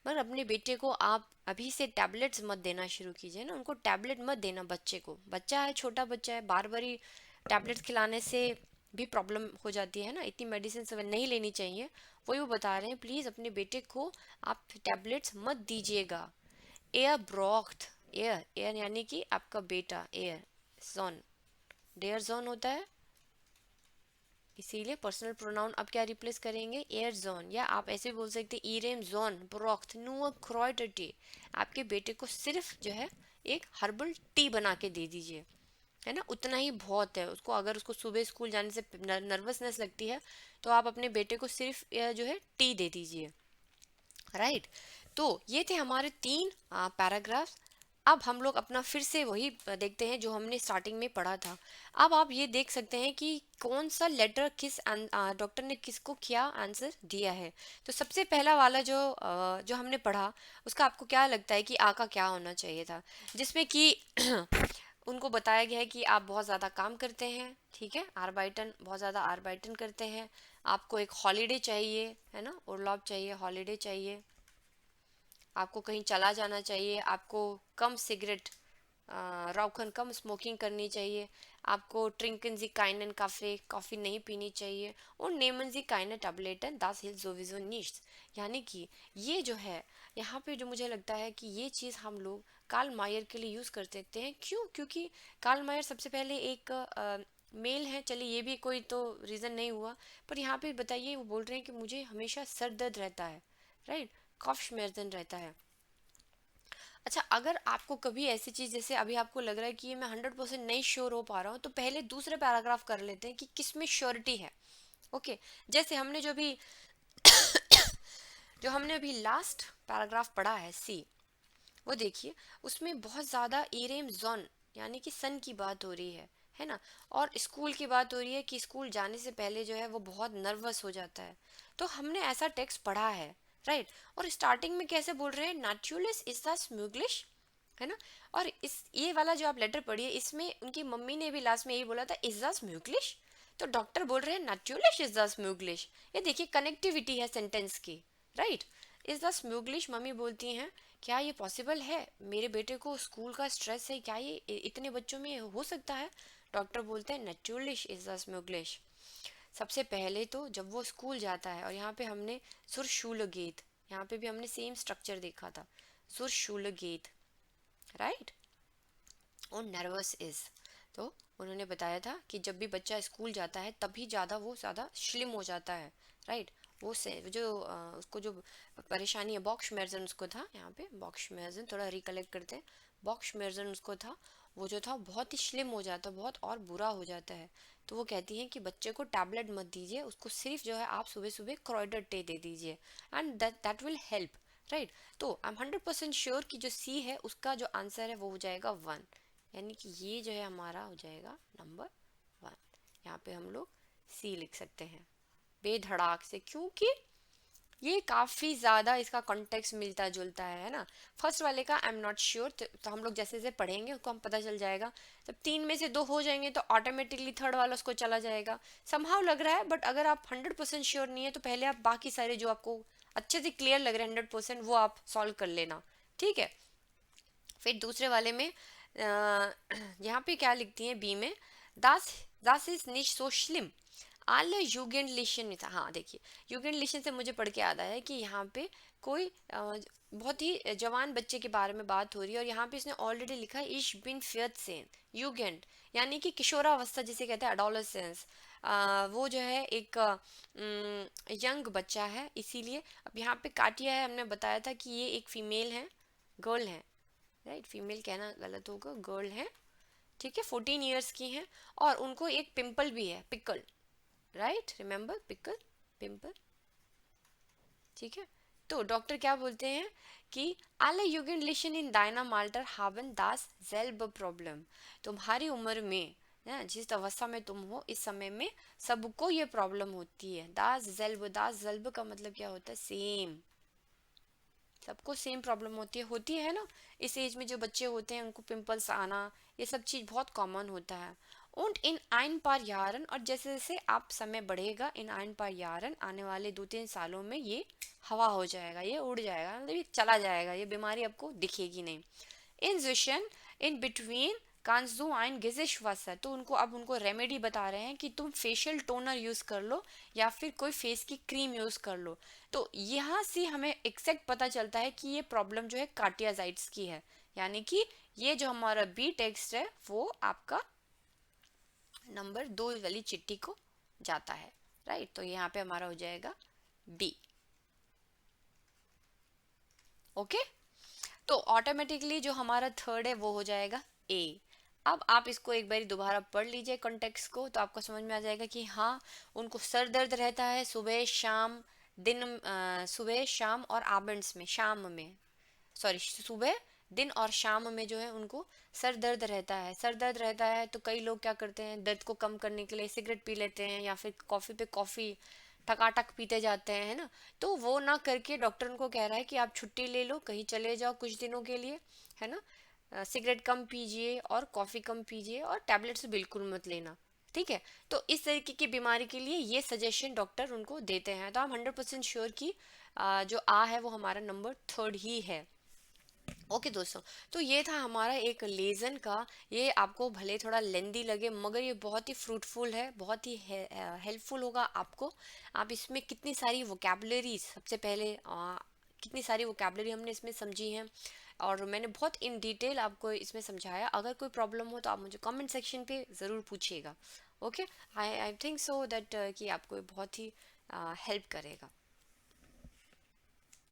मगर अपने बेटे को आप अभी से टैबलेट्स मत देना शुरू कीजिए ना, उनको टैबलेट मत देना बच्चे को, बच्चा है, छोटा बच्चा है, बार बार ही टैबलेट्स खिलाने से भी प्रॉब्लम हो जाती है ना, इतनी मेडिसिन सब नहीं लेनी चाहिए। वही वो बता रहे हैं, प्लीज अपने बेटे को आप टैबलेट्स मत दीजिएगा। एयर ब्रॉक्थ, एयर एयर यानी कि आपका बेटा, एयर जॉन, डेयर जोन होता है, इसीलिए पर्सनल प्रोनाउन अब क्या रिप्लेस करेंगे, एयर जोन, या आप ऐसे बोल सकते हैं इरेम जोन ब्रोक्थ नुआ क्रॉयटी। आपके बेटे को सिर्फ जो है एक हर्बल टी बना के दे दीजिए, है ना, उतना ही बहुत है उसको। अगर उसको सुबह स्कूल जाने से नर्वसनेस लगती है तो आप अपने बेटे को सिर्फ जो है टी दे दीजिए, राइट। तो ये थे हमारे 3 पैराग्राफ। अब हम लोग अपना फिर से वही देखते हैं जो हमने स्टार्टिंग में पढ़ा था। अब आप ये देख सकते हैं कि कौन सा लेटर किस डॉक्टर ने किसको क्या आंसर दिया है। तो सबसे पहला वाला जो हमने पढ़ा, उसका आपको क्या लगता है कि आ का क्या होना चाहिए था, जिसमें कि उनको बताया गया है कि आप बहुत ज़्यादा काम करते हैं, ठीक है, आरबाइटन, बहुत ज़्यादा आरबाइटन करते हैं, आपको एक हॉलीडे चाहिए, है ना, उर्लॉब चाहिए, हॉलीडे चाहिए, आपको कहीं चला जाना चाहिए, आपको कम सिगरेट रौखन कम स्मोकिंग करनी चाहिए, आपको ट्रिंकन जी काइनन काफ़े कॉफ़ी नहीं पीनी चाहिए, और नेमन जी काइनन टैबलेटन दास हिल जोविजो नीड्स। यानी कि ये जो है यहाँ पे जो मुझे लगता है कि ये चीज़ हम लोग कार्ल मायर के लिए यूज़ कर सकते हैं। क्यों? क्योंकि कार्ल मायर सबसे पहले एक मेल है, चलिए ये भी कोई तो रीज़न नहीं हुआ, पर यहाँ पे बताइए वो बोल रहे हैं कि मुझे हमेशा सर दर्द रहता है, राइट, कॉफ्शमेर्जन रहता है। अच्छा, अगर आपको कभी ऐसी चीज, जैसे अभी आपको लग रहा है कि ये मैं 100% नहीं श्योर हो पा रहा हूँ, तो पहले दूसरे पैराग्राफ कर लेते हैं कि किस में श्योरिटी है। ओके, जैसे हमने जो हमने अभी लास्ट पैराग्राफ पढ़ा है, सी, वो देखिए, उसमें बहुत ज़्यादा इरेम जोन यानी कि सन की बात हो रही है ना, और स्कूल की बात हो रही है कि स्कूल जाने से पहले जो है वो बहुत नर्वस हो जाता है। तो हमने ऐसा टेक्स्ट पढ़ा है, राइट। और स्टार्टिंग में कैसे बोल रहे हैं, नेचुरलिस इज द स्मूगलिश, है ना। और इस ये वाला जो आप लेटर पढ़िए, इसमें उनकी मम्मी ने भी लास्ट में यही बोला था, इज द स्मूगलिश, तो डॉक्टर बोल रहे हैं नेचुरलिश इज द स्मूगलिश। ये देखिए कनेक्टिविटी है सेंटेंस की, राइट। इज द स्मूगलिश, मम्मी बोलती हैं, क्या ये पॉसिबल है, मेरे बेटे को स्कूल का स्ट्रेस है, क्या ये इतने बच्चों में हो सकता है। डॉक्टर बोलते हैं नेचुरलिश इज द स्मूगलिश। सबसे पहले तो जब वो स्कूल जाता है, और यहाँ पे हमने सुरशूलगेत, यहाँ पे भी हमने सेम स्ट्रक्चर देखा था, सुरशूलगेत, राइट, और नर्वस इज। तो उन्होंने बताया था कि जब भी बच्चा स्कूल जाता है तभी ज़्यादा वो ज़्यादा स्लिम हो जाता है, राइट। वो से जो उसको जो परेशानी है, बॉक्समेर्जन उसको था, यहाँ पे बॉक्समेर्जन, थोड़ा रिकलेक्ट करते हैं, बॉक्समेर्जन उसको था, वो जो था बहुत ही स्लिम हो जाता है, बहुत और बुरा हो जाता है। तो वो कहती हैं कि बच्चे को टैबलेट मत दीजिए, उसको सिर्फ जो है आप सुबह सुबह क्रोइडर टे दे दीजिए, and that will help, right. तो आई एम 100% श्योर कि जो सी है उसका जो आंसर है वो हो जाएगा 1, यानी कि ये जो है हमारा हो जाएगा नंबर 1। यहाँ पे हम लोग सी लिख सकते हैं बेधड़ाक से, क्योंकि ये काफ़ी ज़्यादा इसका कॉन्टेक्स्ट मिलता जुलता है ना। फर्स्ट वाले का आई एम नॉट श्योर, तो हम लोग जैसे जैसे पढ़ेंगे उसको हम पता चल जाएगा। जब 3 में से 2 हो जाएंगे तो ऑटोमेटिकली थर्ड वाला उसको चला जाएगा। समहाउ लग रहा है, बट अगर आप 100% श्योर नहीं है तो पहले आप बाकी सारे जो आपको अच्छे से क्लियर लग रहे हैं 100%, वो आप सॉल्व कर लेना, ठीक है। फिर दूसरे वाले में यहाँ पे क्या लिखती हैं बी में, दास दास इज निश सो स्लिम आल युगेंडलिशन में था। हाँ देखिए, युगेंडलिशन से मुझे पढ़ के याद आया कि यहाँ पे कोई बहुत ही जवान बच्चे के बारे में बात हो रही है, और यहाँ पे इसने ऑलरेडी लिखा है इश बिन फियत सेन युगेंड, यानी कि किशोरावस्था जिसे कहते हैं, अडोलेसेंस। वो जो है एक यंग बच्चा है, इसीलिए अब यहाँ पे काटिया है, हमने बताया था कि ये एक फीमेल है, गर्ल है, राइट, फीमेल कहना गलत होगा, गर्ल है, ठीक है, 14 ईयर्स की हैं, और उनको एक पिंपल भी है, pickle, right, remember pickle, pimple, ठीक है। तो डॉक्टर क्या बोलते हैं कि alle Jugendlichen in deinem Alter haben das selbe Problem। तुम्हारी उम्र में ना, जिस अवस्था में तुम हो इस समय में सबको ये प्रॉब्लम होती है। das selbe, das selbe का मतलब क्या होता है, सेम, सबको सेम प्रॉब्लम होती है ना। इस एज में जो बच्चे होते हैं उनको पिंपल्स आना, ये सब चीज़ बहुत कॉमन होता है। und in ein paar Jahren, और जैसे जैसे आप समय बढ़ेगा, इन ein paar Jahren, आने वाले 2-3 सालों में ये हवा हो जाएगा, ये उड़ जाएगा, मतलब ये चला जाएगा, ये बीमारी आपको दिखेगी नहीं। inzwischen in between kannst du ein Gesichtswasser, तो उनको अब उनको रेमेडी बता रहे हैं कि तुम फेशियल टोनर यूज़ कर लो या फिर कोई फेस की क्रीम यूज़ कर लो। तो यहाँ से हमें एग्जैक्ट पता चलता है कि ये प्रॉब्लम जो है कार्डियाजाइट्स की है, यानी कि ये जो हमारा बी टेक्स्ट है वो आपका नंबर 2 वाली चिट्ठी को जाता है, राइट। तो यहाँ पे हमारा हो जाएगा बी। ओके, तो ऑटोमेटिकली जो हमारा थर्ड है वो हो जाएगा ए। अब आप इसको एक बार दोबारा पढ़ लीजिए कॉन्टेक्स्ट को, तो आपको समझ में आ जाएगा कि हाँ, उनको सर दर्द रहता है सुबह शाम, दिन सुबह शाम और आबंड्स में, शाम में, सॉरी, सुबह दिन और शाम में जो है उनको सर दर्द रहता है। सर दर्द रहता है तो कई लोग क्या करते हैं, दर्द को कम करने के लिए सिगरेट पी लेते हैं या फिर कॉफ़ी पे कॉफ़ी टकाटक पीते जाते हैं, है ना। तो वो ना करके डॉक्टर उनको कह रहा है कि आप छुट्टी ले लो, कहीं चले जाओ कुछ दिनों के लिए, है ना। सिगरेट कम पीजिए और कॉफ़ी कम पीजिए और टैबलेट्स बिल्कुल मत लेना, ठीक है। तो इस तरीके की बीमारी के लिए ये सजेशन डॉक्टर उनको देते हैं। तो हम 100% श्योर कि जो आ है वो हमारा नंबर थर्ड ही है। ओके दोस्तों, तो ये था हमारा एक लेसन का। ये आपको भले थोड़ा लेंदी लगे मगर ये बहुत ही फ्रूटफुल है, बहुत ही हेल्पफुल होगा आपको। आप इसमें कितनी सारी वोकैबुलरी, सबसे पहले कितनी सारी वोकैबुलरी हमने इसमें समझी है और मैंने बहुत इन डिटेल आपको इसमें समझाया। अगर कोई प्रॉब्लम हो तो आप मुझे कमेंट सेक्शन पे ज़रूर पूछिएगा। Okay, I I think so that कि आपको बहुत ही हेल्प करेगा।